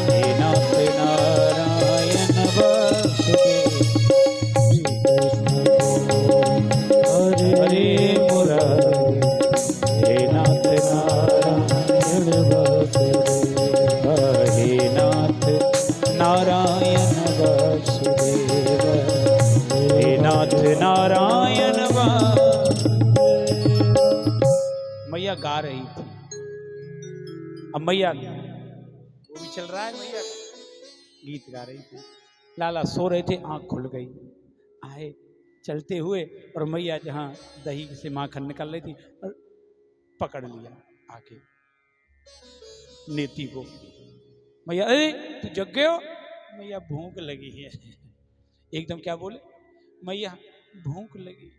हे नाथ नारायण वासुदेव, श्री कृष्ण गोविंद हरे मुरारे, हे नाथ नारायण वासुदेव, हे नाथ नारायण वासुदेव, हे नाथ नारायण वासुदेव। मैया गा रही थी। अब मैया वो भी चल रहा है, मैया गीत गा रही थी, लाला सो रहे थे, आंख खुल गई, आए चलते हुए और मैया जहाँ दही से माखन निकल रही थी और पकड़ लिया आके नेती को। मैया अरे तू जग गए हो, मैया भूख लगी है। एकदम क्या बोले, मैया भूख लगी।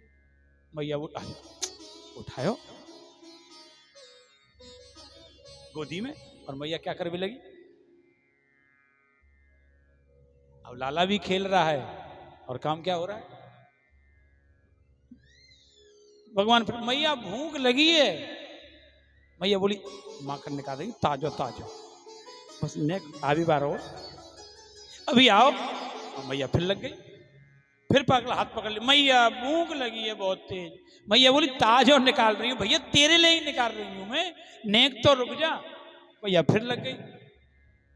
मैया वो उठायो गोदी में, और मैया क्या कर भी लगी। अब लाला भी खेल रहा है और काम क्या हो रहा है, भगवान फिर मैया भूख लगी है। मैया बोली माखन निकाल रही, ताजो ताजो, बस नेक आधी बार हो, अभी आओ। और मैया फिर लग गई, फिर पकड़ा, हाथ पकड़ लिया, मैया भूख लगी है बहुत तेज। मैया बोली ताजो निकाल रही हूँ, भैया तेरे लिए ही निकाल रही हूँ मैं, नेक तो रुक जा। मैया फिर लग गई।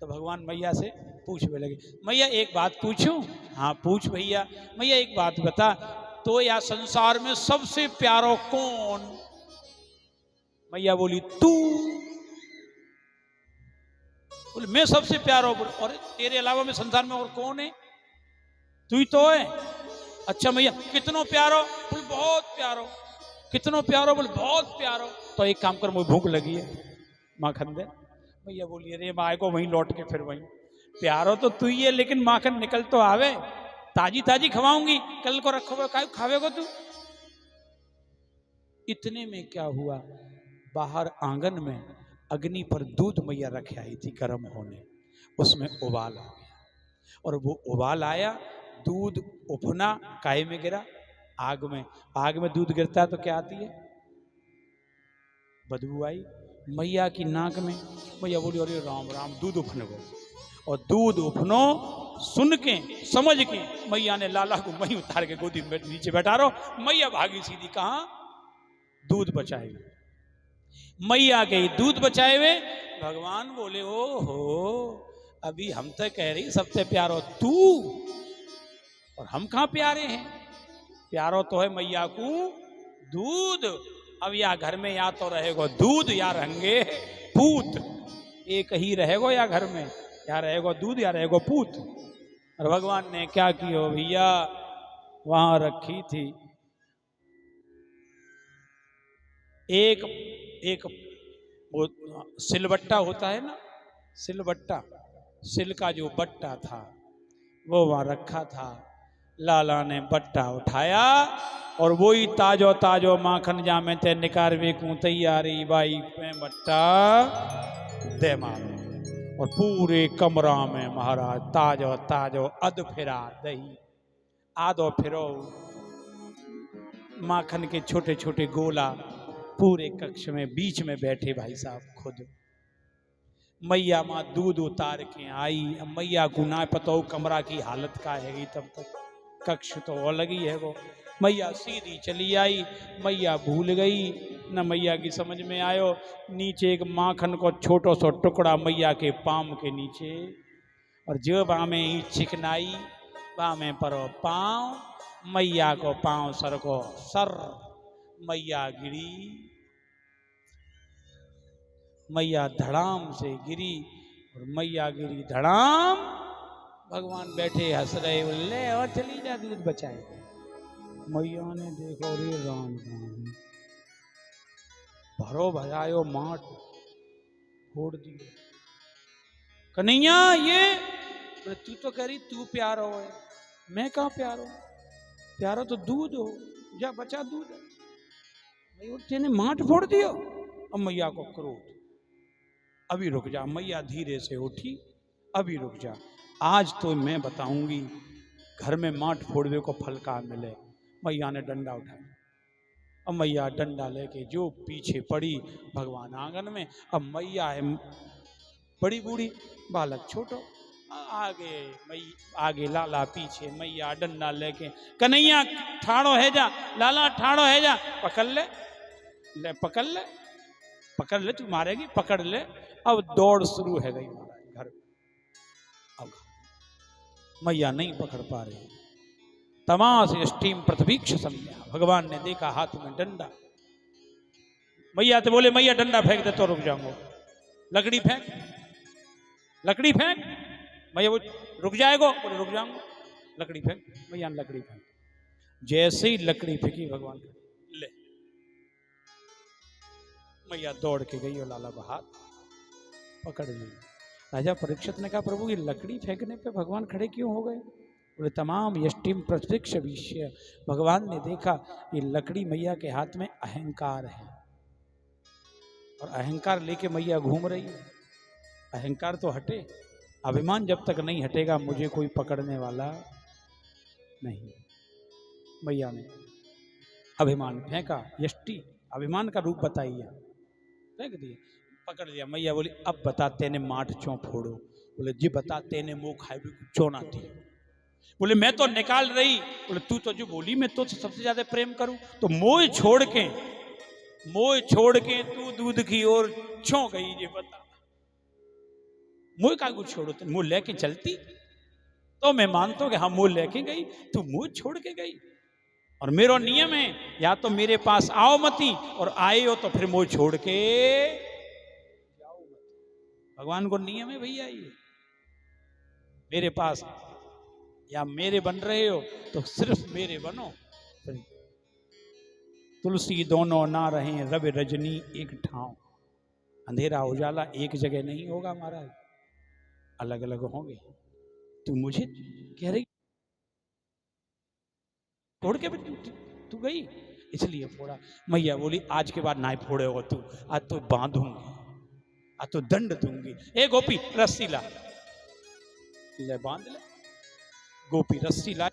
तो भगवान मैया से पूछने लगे, मैया एक बात पूछूं? हाँ पूछ भैया। मैया एक बात बता, तो या संसार में सबसे प्यारो कौन? मैया बोली तू। बोले मैं सबसे प्यारा हूं। और तेरे अलावा में संसार में और कौन है? तू ही तो है। अच्छा मैया कितनो प्यारो? बोले बहुत प्यारो। कितनो प्यारो? बोले बहुत प्यारो। तो एक काम कर, मुझे भूख लगी है, माखन दे। मैया बोली अरे माए को वहीं लौट के फिर वहीं, प्यारो तो तू ही है लेकिन माखन निकल तो आवे, ताजी ताजी खवाऊंगी, कल को रखो काय खावेगो तू। इतने में क्या हुआ, बाहर आंगन में अग्नि पर दूध मैया रखे आई थी गर्म होने, उसमें उबाल आ गया। और वो उबाल आया, दूध उफना काहे में गिरा? आग में। आग में दूध गिरता है तो क्या आती है? बदबू आई मैया की नाक में। मैया बोली अरे राम राम, दूध उफन गो। और दूध उफनो सुन के समझ के मैया ने लाला को वहीं उतार के गोदी में नीचे बैठा रहो। मैया भागी सीधी कहां? दूध बचाए हुए। मैया गई दूध बचाए हुए। भगवान बोले ओ हो, अभी हम तो कह रही सबसे प्यारो तू, और हम कहां प्यारे हैं? प्यारो तो है मैया को दूध। अब या घर में या तो रहेगो दूध या रहेंगे पूत, एक ही रहेगो या घर में, या रहेगो दूध या रहेगो पूत। और भगवान ने क्या किया भैया, वहां रखी थी एक एक वो सिलबट्टा होता है ना, सिलबट्टा, सिल का जो बट्टा था वो वहां रखा था। लाला ने बट्टा उठाया और वो ही ताजो ताजो माखन जामे ते निकार वेकू तैयारी बाई में बट्टा दे मारो। और पूरे कमरा में महाराज ताजो ताजो अध फिरा दही, आधो फिरो माखन के छोटे छोटे गोला पूरे कक्ष में बीच में बैठे भाई साहब खुद। मैया माँ दूध उतार के आई। अब मैया को ना पता हो कमरा की हालत का है, तब तक कक्ष तो अलग ही है वो। मैया सीधी चली आई, मैया भूल गई न मैया की समझ में आयो। नीचे एक माखन को छोटो सो टुकड़ा मैया के पाम के नीचे, और जो बामे ही चिकनाई बामे परो पाँव, मैया को पाँव सर को सर, मैया गिरी, मैया धड़ाम से गिरी। और मैया गिरी धड़ाम, भगवान बैठे हंस रहे, बोले और चली जा दूध बचाए। मैया ने देखो रे राम राम, भरो भजायो माट फोड़ दिए। कन्हैया ये, तू तो कह रही तू प्यारो है, मैं कहाँ प्यारो? प्यारो तो दूध हो, जा बचा दूध। तेने माट फोड़ दियो। अब मैया को क्रोध, अभी रुक जा। मैया धीरे से उठी, अभी रुक जा, आज तो मैं बताऊंगी घर में माट फोड़वे को फल का मिले। मैया ने डंडा उठाया। अब मैया डंडा लेके जो पीछे पड़ी भगवान आंगन में। अब मैया है बड़ी बूढ़ी, बालक छोटो, आगे आगे लाला, पीछे मैया डंडा लेके। कन्हैया ठाड़ो है जा, लाला ठाड़ो है जा, पकड़ ले, ले पकड़ ले, पकड़ ले, तू मारेगी पकड़ ले। अब दौड़ शुरू है गई महाराज घर। अब मैया नहीं पकड़ पा रही, तमाश स्टीम पृथ्वीक्ष संज्ञा। भगवान ने देखा हाथ में डंडा। मैया तो बोले मैया डंडा फेंक दे तो रुक जाऊंगा। लकड़ी फेंक, लकड़ी फेंक। मैया वो रुक जाएगो, बोले रुक जाऊंगा। लकड़ी फेंक। मैया ने लकड़ी फेंक। जैसे ही लकड़ी फेंकी भगवान ले, मैया दौड़ के गई और लाला का हाथ पकड़ ली। राजा परीक्षित ने कहा प्रभु ये लकड़ी फेंकने पे भगवान खड़े क्यों हो गए? बोले तमाम यष्टिम प्रत्यक्ष विषय। भगवान ने देखा ये लकड़ी मैया के हाथ में अहंकार है, और अहंकार लेके मैया घूम रही है। अहंकार तो हटे, अभिमान जब तक नहीं हटेगा मुझे कोई पकड़ने वाला नहीं। मैया ने अभिमान फेंका, यष्टि अभिमान का रूप बताइए, फेंक दिया, पकड़ लिया। मैया बोली अब बता तेने माठ चो फोड़ो? बोले जी बता तेने मुंह खाए भी चो ना थी? बोले मैं तो निकाल रही। बोले तू तो जो बोली मैं तो सबसे ज्यादा प्रेम करूं, तो मोह छोड़ के तू दूध की ओर छो गई, ये बता। मोह का कुछ छोड़ो, तुम मुंह लेके चलती तो मैं मानता हूं कि हाँ मुंह लेके गई, तू मुंह छोड़ के गई। और मेरा नियम है या तो मेरे पास आओ मती, और आए हो तो फिर मुंह छोड़ के जाओ मती। भगवान को नियम है भैया, ये मेरे पास या मेरे बन रहे हो तो सिर्फ मेरे बनो। तुलसी दोनों ना रहे रवि रजनी एक ठाव, अंधेरा उजाला एक जगह नहीं होगा महाराज, अलग अलग होंगे। तू मुझे कह रही फोड़ के तू गई, इसलिए फोड़ा। मैया बोली आज के बाद ना फोड़े हो तू, आज तो बांधूंगी, आज तो दंड दूंगी। ए गोपी रस्सी ला, ले बांध ले। गोपी रस्सी ला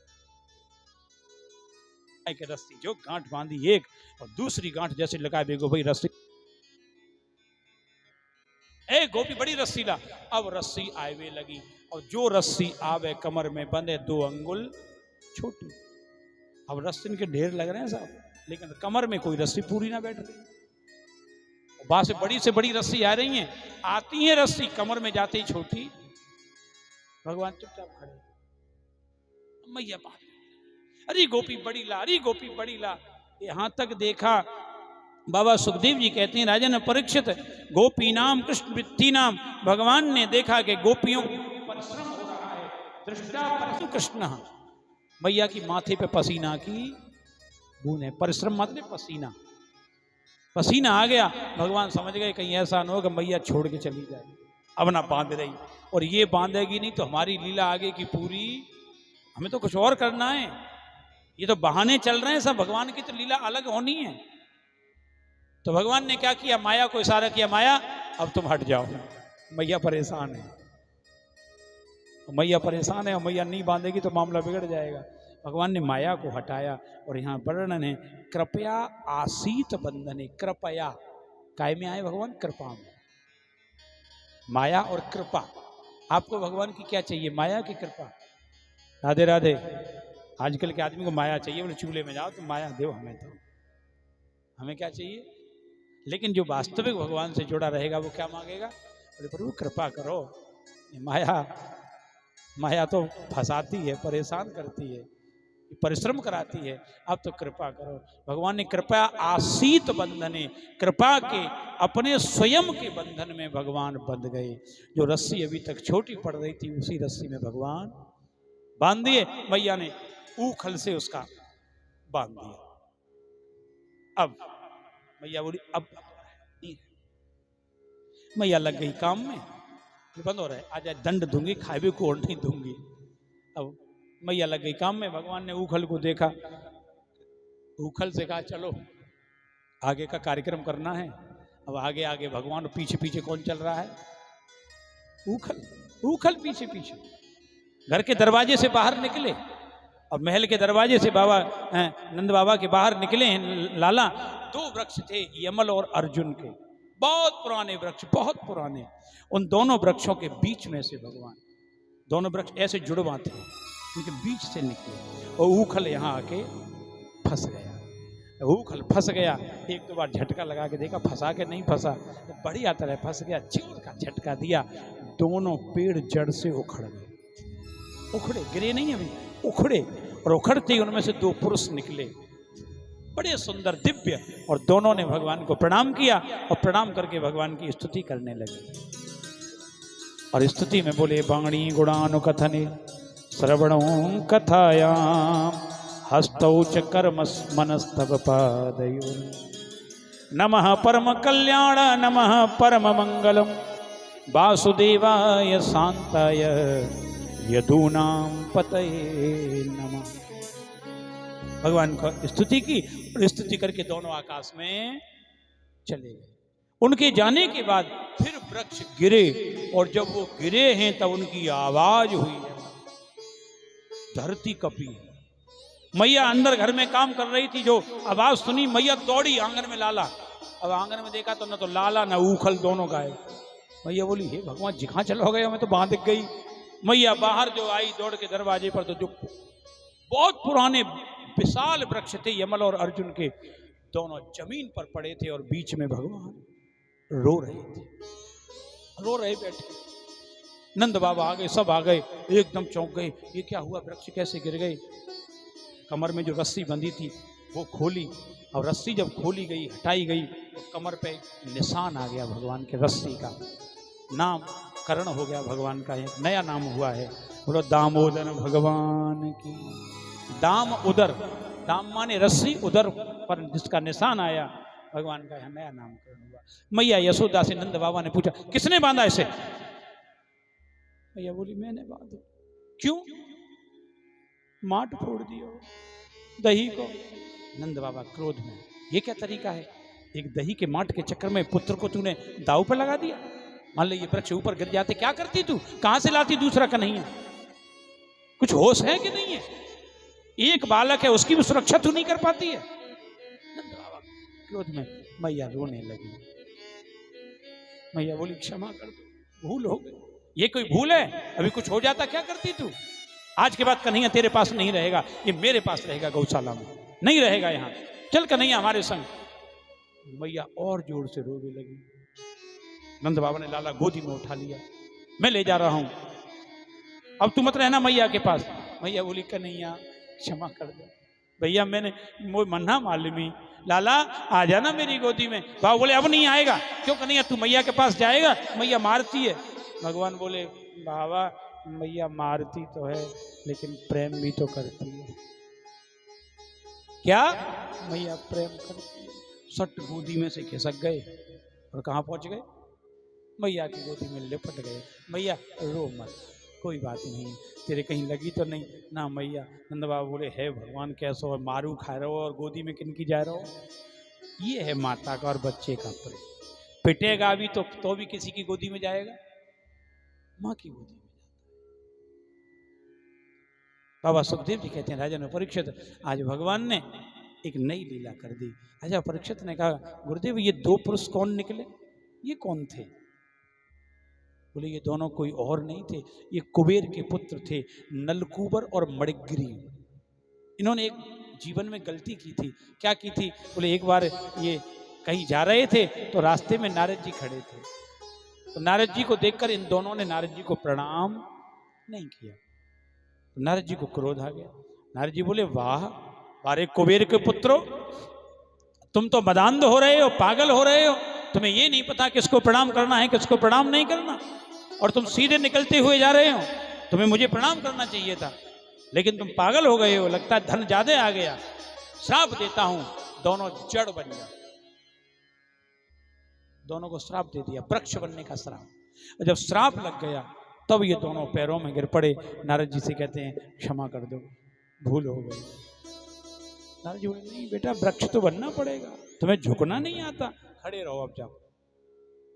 के रस्सी जो गांठ बांधी एक, और दूसरी गांठ जैसे लगाए बेगो भाई रस्सी, ए गोपी बड़ी रस्सी ला। अब रस्सी आवे लगी, और जो रस्सी आवे कमर में बंधे 2 अंगुल छोटी। अब रस्सी के ढेर लग रहे हैं साहब, लेकिन कमर में कोई रस्सी पूरी ना बैठ रही। वहां से बड़ी रस्सी आ रही है, आती है रस्सी कमर में जाते ही छोटी। भगवान चुपचाप खड़े, मैया बात, अरे गोपी बड़ी ला, अरे गोपी बड़ी ला। यहां तक देखा बाबा सुखदेव जी कहते हैं राजन परीक्षित, गोपी नाम कृष्ण वृत्ति नाम, भगवान ने देखा कि गोपियों परिश्रम हो रहा है, दृष्टा कृष्ण, मैया की माथे पे पसीना की बूंद है। परिश्रम मतलब पसीना, पसीना आ गया। भगवान समझ गए कहीं ऐसा न हो कि मैया छोड़ के चली जाए, अब ना बांध रही, और ये बांधेगी नहीं तो हमारी लीला आगे की पूरी, हमें तो कुछ और करना है। ये तो बहाने चल रहे हैं सब, भगवान की तो लीला अलग होनी है। तो भगवान ने क्या किया, माया को इशारा किया, माया अब तुम हट जाओ, मैया परेशान है, मैया परेशान है, और मैया नहीं बांधेगी तो मामला बिगड़ जाएगा। भगवान ने माया को हटाया, और यहाँ वर्णन है कृपया आसीत बंधने, कृपया काय में आए भगवान, कृपा में। माया और कृपा, आपको भगवान की क्या चाहिए, माया की कृपा? राधे राधे। आजकल के आदमी को माया चाहिए, बोले चूल्हे में जाओ तो माया दो हमें, तो हमें क्या चाहिए? लेकिन जो वास्तविक भगवान से जुड़ा रहेगा वो क्या मांगेगा, बोले प्रभु कृपा करो। माया, माया तो फंसाती है, परेशान करती है, परिश्रम कराती है, अब तो कृपा करो। भगवान ने कृपा आसीत बंधने, कृपा के अपने स्वयं के बंधन में भगवान बंध गए। जो रस्सी अभी तक छोटी पड़ रही थी उसी रस्सी में भगवान बांध दिए। मैया ने ऊखल से उसका बांध दिया। अब मैया बोली अब मैया लग गई काम में, बंद हो रहा है, आज दंड दूंगी, खावे को और नहीं दूंगी। अब मैया लग गई काम में। भगवान ने ऊखल को देखा, ऊखल से कहा चलो आगे का कार्यक्रम करना है। अब आगे आगे भगवान, पीछे पीछे कौन चल रहा है, ऊखल। ऊखल पीछे पीछे घर के दरवाजे से बाहर निकले, और महल के दरवाजे से बाबा नंद बाबा के बाहर निकले हैं लाला। 2 वृक्ष थे यमल और अर्जुन के, बहुत पुराने वृक्ष, बहुत पुराने। उन दोनों वृक्षों के बीच में से भगवान, दोनों वृक्ष ऐसे जुड़वा थे, उनके बीच से निकले, और ऊखल यहाँ आके फंस गया। ऊखल फंस गया, 1-2 बार झटका लगा के देखा, फंसा के नहीं फंसा, तो बढ़िया तरह फंस गया। जोर का झटका दिया, दोनों पेड़ जड़ से उखड़ गए। उखड़े, गिरे नहीं अभी, उखड़े, और उखड़ते ही उनमें से 2 पुरुष निकले, बड़े सुंदर दिव्य, और दोनों ने भगवान को प्रणाम किया, और प्रणाम करके भगवान की स्तुति करने लगे। और स्तुति में बोले बाणी गुणानुकथने श्रवणों कथायाम हस्तौ च कर्म मनस्तव पादयो नमः परम कल्याण नमः परम मंगलम वासुदेवाय शांताय यदूनाम पतये नमः। भगवान को स्तुति की, और स्तुति करके दोनों आकाश में चले गए। उनके जाने के बाद फिर वृक्ष गिरे, और जब वो गिरे हैं तब उनकी आवाज हुई है, धरती कपी। मैया अंदर घर में काम कर रही थी, जो आवाज सुनी मैया दौड़ी आंगन में लाला। अब आंगन में देखा तो न तो लाला न ऊखल, दोनों गायब। मैया बोली हे भगवान जी कहाँ चलो गए, मैं तो बांध गई। मैया बाहर जो आई दौड़ के दरवाजे पर, तो जो बहुत पुराने विशाल वृक्ष थे यमल और अर्जुन के, दोनों जमीन पर पड़े थे, और बीच में भगवान रो रहे थे, रो रहे बैठे। नंद बाबा आ गए, सब आ गए, एकदम चौंक गए, ये क्या हुआ, वृक्ष कैसे गिर गए। कमर में जो रस्सी बंधी थी वो खोली, और रस्सी जब खोली गई, हटाई गई, तो कमर पे निशान आ गया भगवान के रस्सी का। नाम करण हो गया, भगवान का एक नया नाम हुआ है। बोलो दामोदर भगवान की। दाम उदर, दाम माने रस्सी, उदर पर जिसका निशान आया, भगवान का यह नया नामकरण हुआ। मैया यशोदा से नंद बाबा ने पूछा किसने बांधा इसे? मैया बोली मैंने बांधा। क्यों? माट फोड़ दिया दही को। नंद बाबा क्रोध में, ये क्या तरीका है? एक दही के माट के चक्कर में पुत्र को तूने दाव पर लगा दिया। मान लो ये वृक्ष ऊपर गिर जाते, क्या करती तू? कहां से लाती दूसरा कन्हैया? कुछ होश है कि नहीं है? एक बालक है, उसकी भी सुरक्षा तू नहीं कर पाती है। नंद बाबा क्रोध में, मैया रोने लगी। मैया बोली क्षमा कर दो, भूल हो गई। ये कोई भूल है? अभी कुछ हो जाता क्या करती तू? आज के बाद कन्हैया तेरे पास नहीं रहेगा, ये मेरे पास रहेगा, गौशाला में नहीं रहेगा। यहाँ चल कन्हैया हमारे संग। मैया और जोर से रोने लगी। नंद बाबा ने लाला गोदी में उठा लिया, मैं ले जा रहा हूं, अब तू मत रहना मैया के पास। मैया बोली कन्हैया क्षमा कर दो भैया, मैंने मन्ना मालूमी, लाला आ जाना मेरी गोदी में। बाबा बोले अब नहीं आएगा। क्यों कन्हैया, तू मैया के पास जाएगा? मैया मारती है। भगवान बोले बाबा मैया मारती तो है लेकिन प्रेम भी तो करती है। क्या? मैया प्रेम करती है। सट गोदी में से खिसक गए और कहाँ पहुंच गए? मैया की गोदी में लिपट गए। मैया रो मत, कोई बात नहीं, तेरे कहीं लगी तो नहीं ना? मैया नंद बाबा बोले है भगवान कैसो और मारू खा रहे हो और गोदी में किनकी जा रहे हो? ये है माता का और बच्चे का प्रेम। पिटेगा भी तो भी किसी की गोदी में जाएगा, माँ की गोदी में। बाबा सुखदेव जी कहते हैं राजन परीक्षित, आज भगवान ने एक नई लीला कर दी। राजा परीक्षित ने कहा गुरुदेव ये दो पुरुष कौन निकले? ये कौन थे? बोले ये दोनों कोई और नहीं थे, ये कुबेर के पुत्र थे, नलकूबर और मणिग्रीव। इन्होंने एक जीवन में गलती की थी। क्या की थी? बोले एक बार ये कहीं जा रहे थे तो रास्ते में नारद जी खड़े थे, तो नारद जी को देखकर इन दोनों ने नारद जी को प्रणाम नहीं किया। तो नारद जी को क्रोध आ गया। नारद जी बोले वाह बारे कुबेर के पुत्रों, तुम तो मदांध हो रहे हो, पागल हो रहे हो, तुम्हें ये नहीं पता किसको प्रणाम करना है किसको प्रणाम नहीं करना, और तुम सीधे निकलते हुए जा रहे हो। तुम्हें मुझे प्रणाम करना चाहिए था, लेकिन तुम पागल हो गए हो, लगता है धन ज्यादा आ गया। श्राप देता हूं, दोनों जड़ बन जाओ। दोनों को श्राप दे दिया, वृक्ष बनने का श्राप। और जब श्राप लग गया तब ये दोनों पैरों में गिर पड़े। नारद जी से कहते हैं क्षमा कर दो, भूल हो गई। नारद जी बोले नहीं बेटा, वृक्ष तो बनना पड़ेगा, तुम्हें झुकना नहीं आता, खड़े रहो अब जाओ,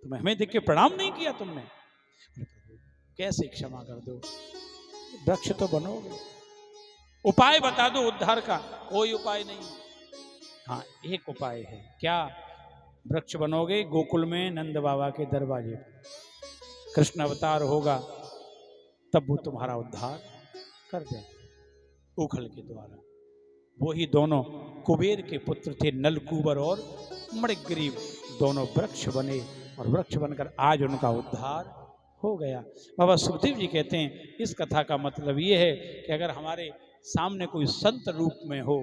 तुम्हें हमें देख के प्रणाम नहीं किया तुमने, कैसे क्षमा कर दो, वृक्ष तो बनोगे। उपाय बता दो उद्धार का। कोई उपाय नहीं। हाँ एक उपाय है। क्या? वृक्ष बनोगे गोकुल में नंद बाबा के दरवाजे पर, कृष्ण अवतार होगा तब वो तुम्हारा उद्धार कर दे उखल के द्वारा। वही दोनों कुबेर के पुत्र थे, नलकूबर और मणिग्रीव, दोनों वृक्ष बने और वृक्ष बनकर आज उनका उद्धार हो गया। बाबा सुखदेव जी कहते हैं इस कथा का मतलब ये है कि अगर हमारे सामने कोई संत रूप में हो,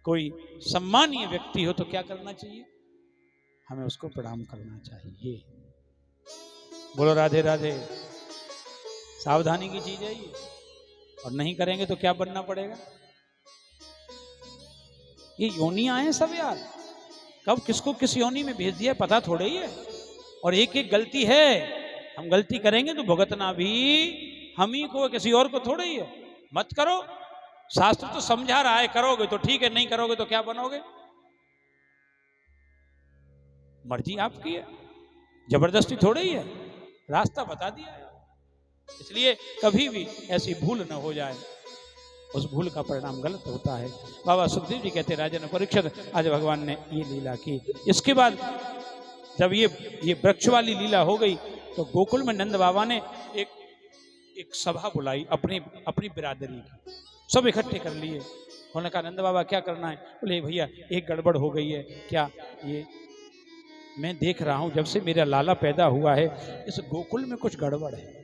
कोई सम्मानीय व्यक्ति हो, तो क्या करना चाहिए? हमें उसको प्रणाम करना चाहिए। बोलो राधे राधे। सावधानी की चीज है ये, और नहीं करेंगे तो क्या बनना पड़ेगा? ये योनियां हैं सब यार, कब किसको किस योनि में भेज दिया पता थोड़े ही है। और एक एक गलती है, हम गलती करेंगे तो भुगतना भी हम ही को, किसी और को थोड़े ही है। मत करो, शास्त्र तो समझा रहा है, करोगे तो ठीक है, नहीं करोगे तो क्या बनोगे? मर्जी आपकी है, जबरदस्ती थोड़े ही है, रास्ता बता दिया है। इसलिए कभी भी ऐसी भूल न हो जाए, उस भूल का परिणाम गलत होता है। बाबा सुखदेव जी कहते राजन परीक्षित, आज भगवान ने ये लीला की। इसके बाद जब ये वृक्ष वाली लीला हो गई तो गोकुल में नंद बाबा ने एक सभा बुलाई अपनी बिरादरी की, सब इकट्ठे कर लिए। उन्होंने कहा नंद बाबा क्या करना है? बोले भैया एक गड़बड़ हो गई है। क्या? ये मैं देख रहा हूं जब से मेरा लाला पैदा हुआ है इस गोकुल में कुछ गड़बड़ है।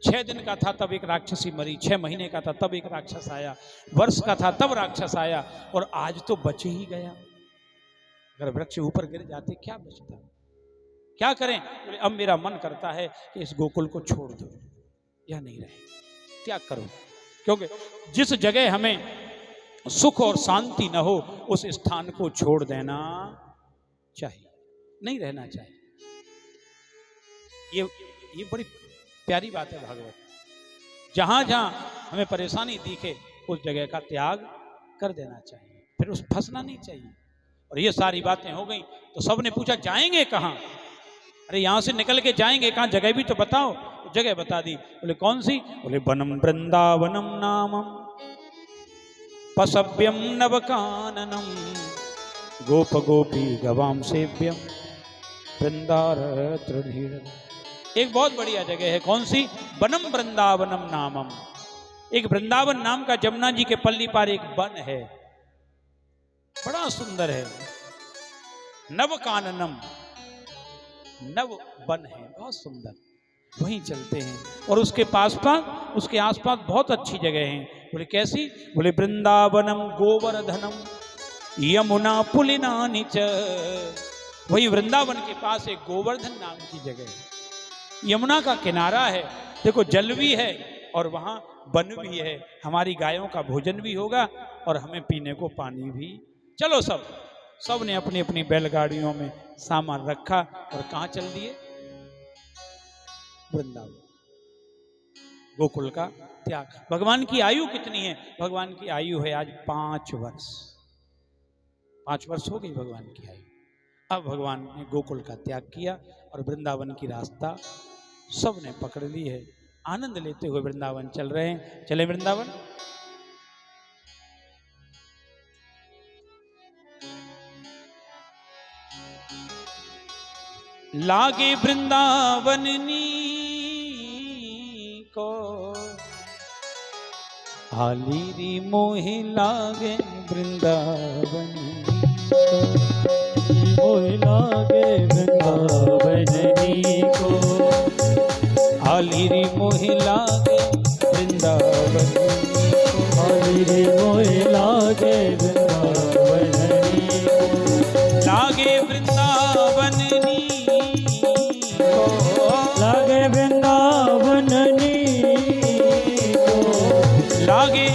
6 दिन का था तब एक राक्षसी मरी, 6 महीने का था तब एक राक्षस आया, वर्ष का था तब राक्षस आया, और आज तो बच ही गया। अगर वृक्ष ऊपर गिर जाते क्या बचता? क्या करें? बोले अब मेरा मन करता है कि इस गोकुल को छोड़ दो, यह नहीं रहे, त्याग करो, क्योंकि जिस जगह हमें सुख और शांति न हो उस स्थान को छोड़ देना चाहिए, नहीं रहना चाहिए। ये बड़ी प्यारी बात है भागवत। जहां जहां हमें परेशानी दिखे उस जगह का त्याग कर देना चाहिए, फिर उस फंसना नहीं चाहिए। और ये सारी बातें हो गई तो सबने पूछा जाएंगे कहाँ? अरे यहां से निकल के जाएंगे कहाँ, जगह भी तो बताओ। तो जगह बता दी। बोले कौन सी? बोले वनम वृंदावनम नामम पसव्यम नवकाननम गोप गोपी गवाम सेव्यम वृंदारत्र धीर। एक बहुत बढ़िया जगह है। कौन सी? वनम वृंदावनम नामम। एक वृंदावन नाम का जमुना जी के पल्ली पार एक वन है, बड़ा सुंदर है। नवकाननम, नव वन है, बहुत सुंदर, वहीं चलते हैं। और उसके उसके आसपास बहुत अच्छी जगह हैं। बोले कैसी? बोले वृंदावनम गोवर्धनम यमुना पुलिनानि च। वही वृंदावन के पास एक गोवर्धन नाम की जगह है, यमुना का किनारा है। देखो जल भी है और वहां वन भी है, हमारी गायों का भोजन भी होगा और हमें पीने को पानी भी। चलो सब ने अपनी अपनी बैलगाड़ियों में सामान रखा और कहां चल दिए? वृंदावन। गोकुल का त्याग। भगवान की आयु कितनी है? भगवान की आयु है आज 5 वर्ष। 5 वर्ष हो गई भगवान की आयु। अब भगवान ने गोकुल का त्याग किया और वृंदावन की रास्ता सब ने पकड़ ली है। आनंद लेते हुए वृंदावन चल रहे हैं। चले वृंदावन। लागे वृंदावननी को हालीरी मोहि लागे वृंदावनी मोहि लागे वृंदावनी को हालीरी मोहि लागे वृंदावनी हालीरी मोहि लागे वृंदावनी लागे वृंदावननी लागे वृंदावननी को लागे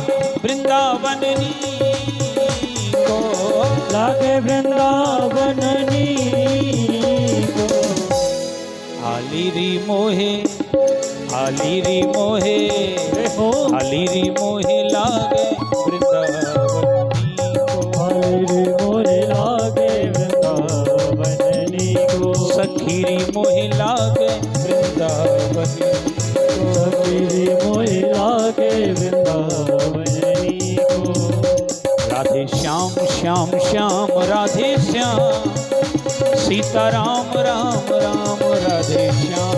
वृंदावननी को लागे वृंदावननी को हालीरी मोहे हालीरी मोहे हालीरी मोहे लागे वृंदावननी को हालीरी मोहे लागे वृंदावननी को सखीरी मोहे लागे वृंदावनी सखीरी मोहे लागे वृंदावनी को राधे श्याम श्याम श्याम राधे श्याम सीता राम राम राम राधे श्याम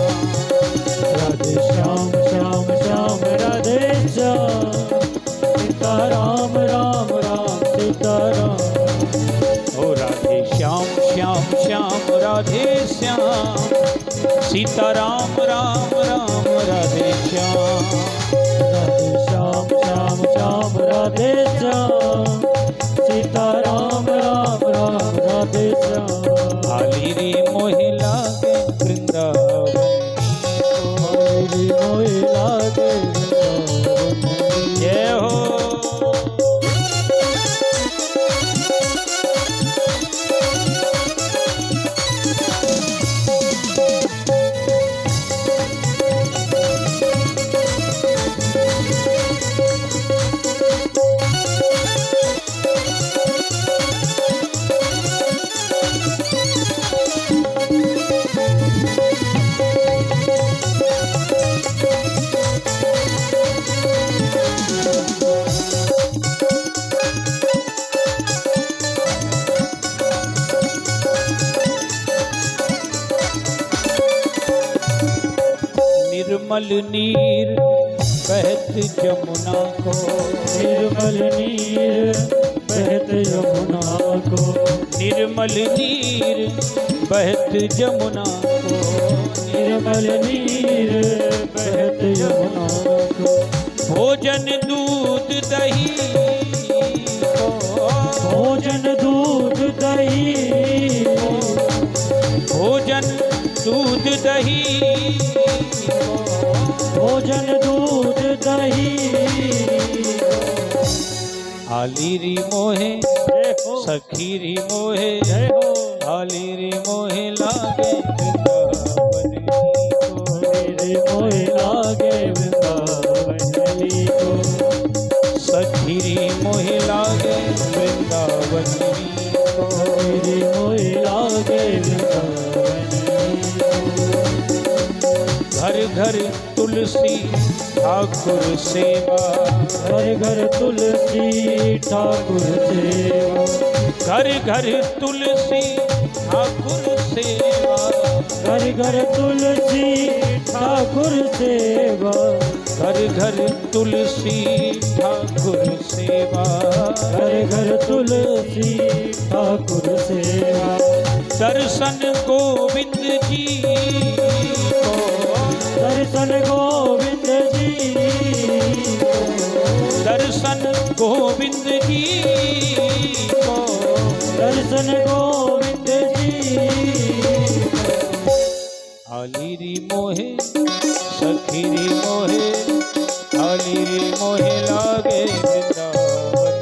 श्याम श्याम राधे श्याम सीता राम राम राम सीता राम। ओ राधे श्याम श्याम श्याम राधे श्याम सीता राम राम राम राधे श्याम श्याम श्याम राधे श्याम सीता राम राम राम राधे श्याम। हालीरी मोहि लागे वृंदावन हालीरी मोहि लागे वृंदावन। जय हो। निर्मल नीर बहत जमुना को निर्मल नीर बहत जमुना को निर्मल नीर बहत जमुना को निर्मल नीर बहत जमुना को भोजन दूध दही को भोजन दूध दही को भोजन दही, भोजन दूध दही। आलीरी मोहे जय हो, सखीरी मोहे, जय हो। आलीरी मोहे लागे वृंदावन को, मेरे मोहे लागे वृंदावन को, सखीरी मोहे लागे वृंदावन को, मेरे मोहे लागे वृंदावन को। घर घर तुलसी ठाकुर सेवा, घर घर तुलसी ठाकुर सेवा, घर घर तुलसी ठाकुर सेवा, घर घर तुलसी ठाकुर सेवा, घर घर तुलसी ठाकुर सेवा, घर घर तुलसी ठाकुर सेवा। दर्शन गोविंद जी को, दर्शन गोविंद जी को, दर्शन गोविंद जी को, दर्शन गोविंद जी को। आलीरी मोहे सखीरी मोहे, आलीरी मोहे लागे वृंदावन,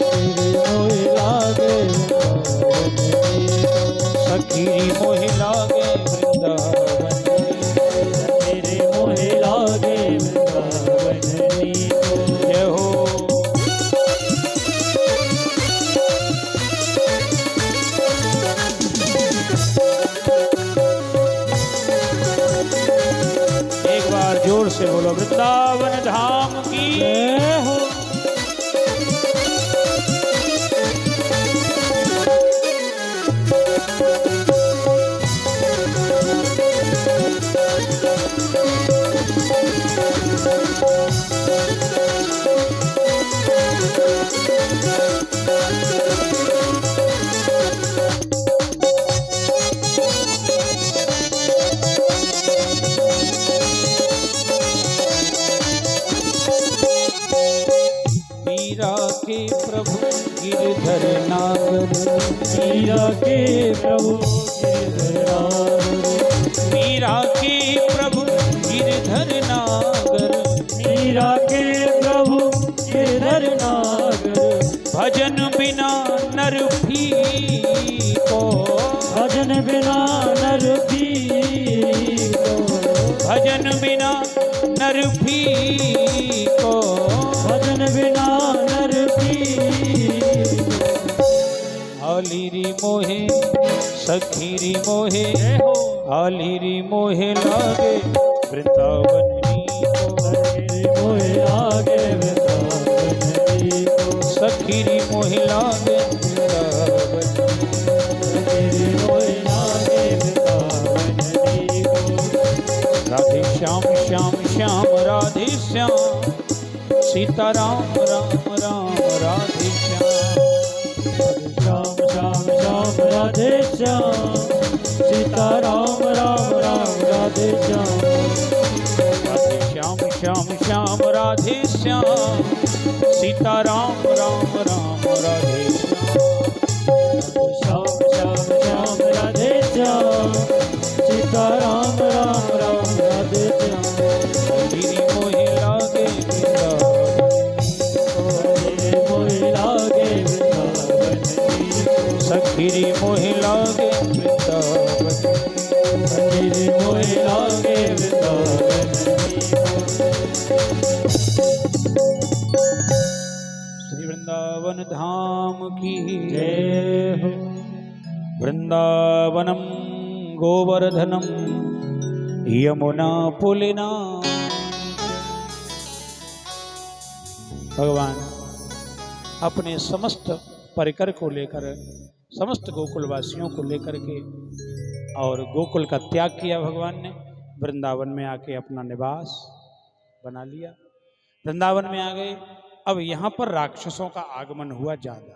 मेरे मोहे लागे सखीरी मोहे लागे वृंदावन, मेरे मोहे लागे वृंदावन को। जय हो। एक बार जोर से बोलो वृंदावन धाम की जय हो। मीरा के प्रभु गिरधर नागर, मीरा के प्रभु गिरधर, मीरा के प्रभु गिरधर नागर, मीरा के प्रभु गिरधर नागर। भजन बिना नर भी को, भजन बिना नर भी को, भजन बिना नर भी को, भजन बिना नर भी। आलीरी मोहे सखीरी मोहे, जय हो। आलीरी मोहे लागे वृंदावन को, मेरे मोहे लागे वृंदावन को, सखीरी मोहे लागे वृंदावन, मेरे मोहे लागे वृंदावन को। राधे श्याम श्याम श्याम राधे श्याम, सीता राम राम राम राधे श्याम, श्याम श्याम श्याम राधे श्याम, सीता राम राम राम राधे श्याम। राधे श्याम श्याम श्याम राधे श्याम, सीता राम राम राम राधे श्याम श्याम श्याम राधे श्याम, सीता राम राम राम राधे श्याम। आलीरी मोहे लागे मेरे मोहे लागे वृंदावन को, सखीरी मोहे लागे वृंदावन, मेरे मोहे लागे वृंदावन को। श्री वृंदावन धाम की जय हो। वृंदावनम गोवर्धनम यमुना पुलिना। भगवान अपने समस्त परिकर को लेकर, समस्त गोकुलवासियों को लेकर के और गोकुल का त्याग किया भगवान ने, वृंदावन में आके अपना निवास बना लिया, वृंदावन में आ गए। अब यहाँ पर राक्षसों का आगमन हुआ ज़्यादा।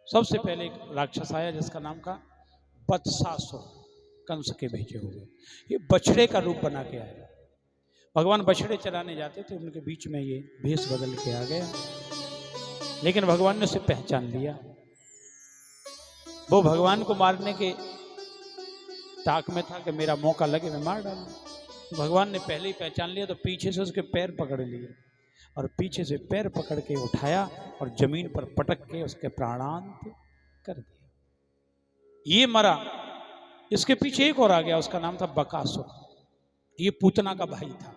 सबसे पहले एक राक्षस आया जिसका नाम था वत्सासुर, कंस के भेजे हुए। ये बछड़े का रूप बना के आया। भगवान बछड़े चराने जाते थे, उनके बीच में ये भेष बदल के आ गया, लेकिन भगवान ने उसे पहचान लिया। वो भगवान को मारने के ताक में था कि मेरा मौका लगे मैं मार डालूं। भगवान ने पहले ही पहचान लिया तो पीछे से उसके पैर पकड़ लिए और पीछे से पैर पकड़ के उठाया और जमीन पर पटक के उसके प्राणांत कर दिया। ये मरा, इसके पीछे एक और आ गया, उसका नाम था बकासुर। ये पूतना का भाई था।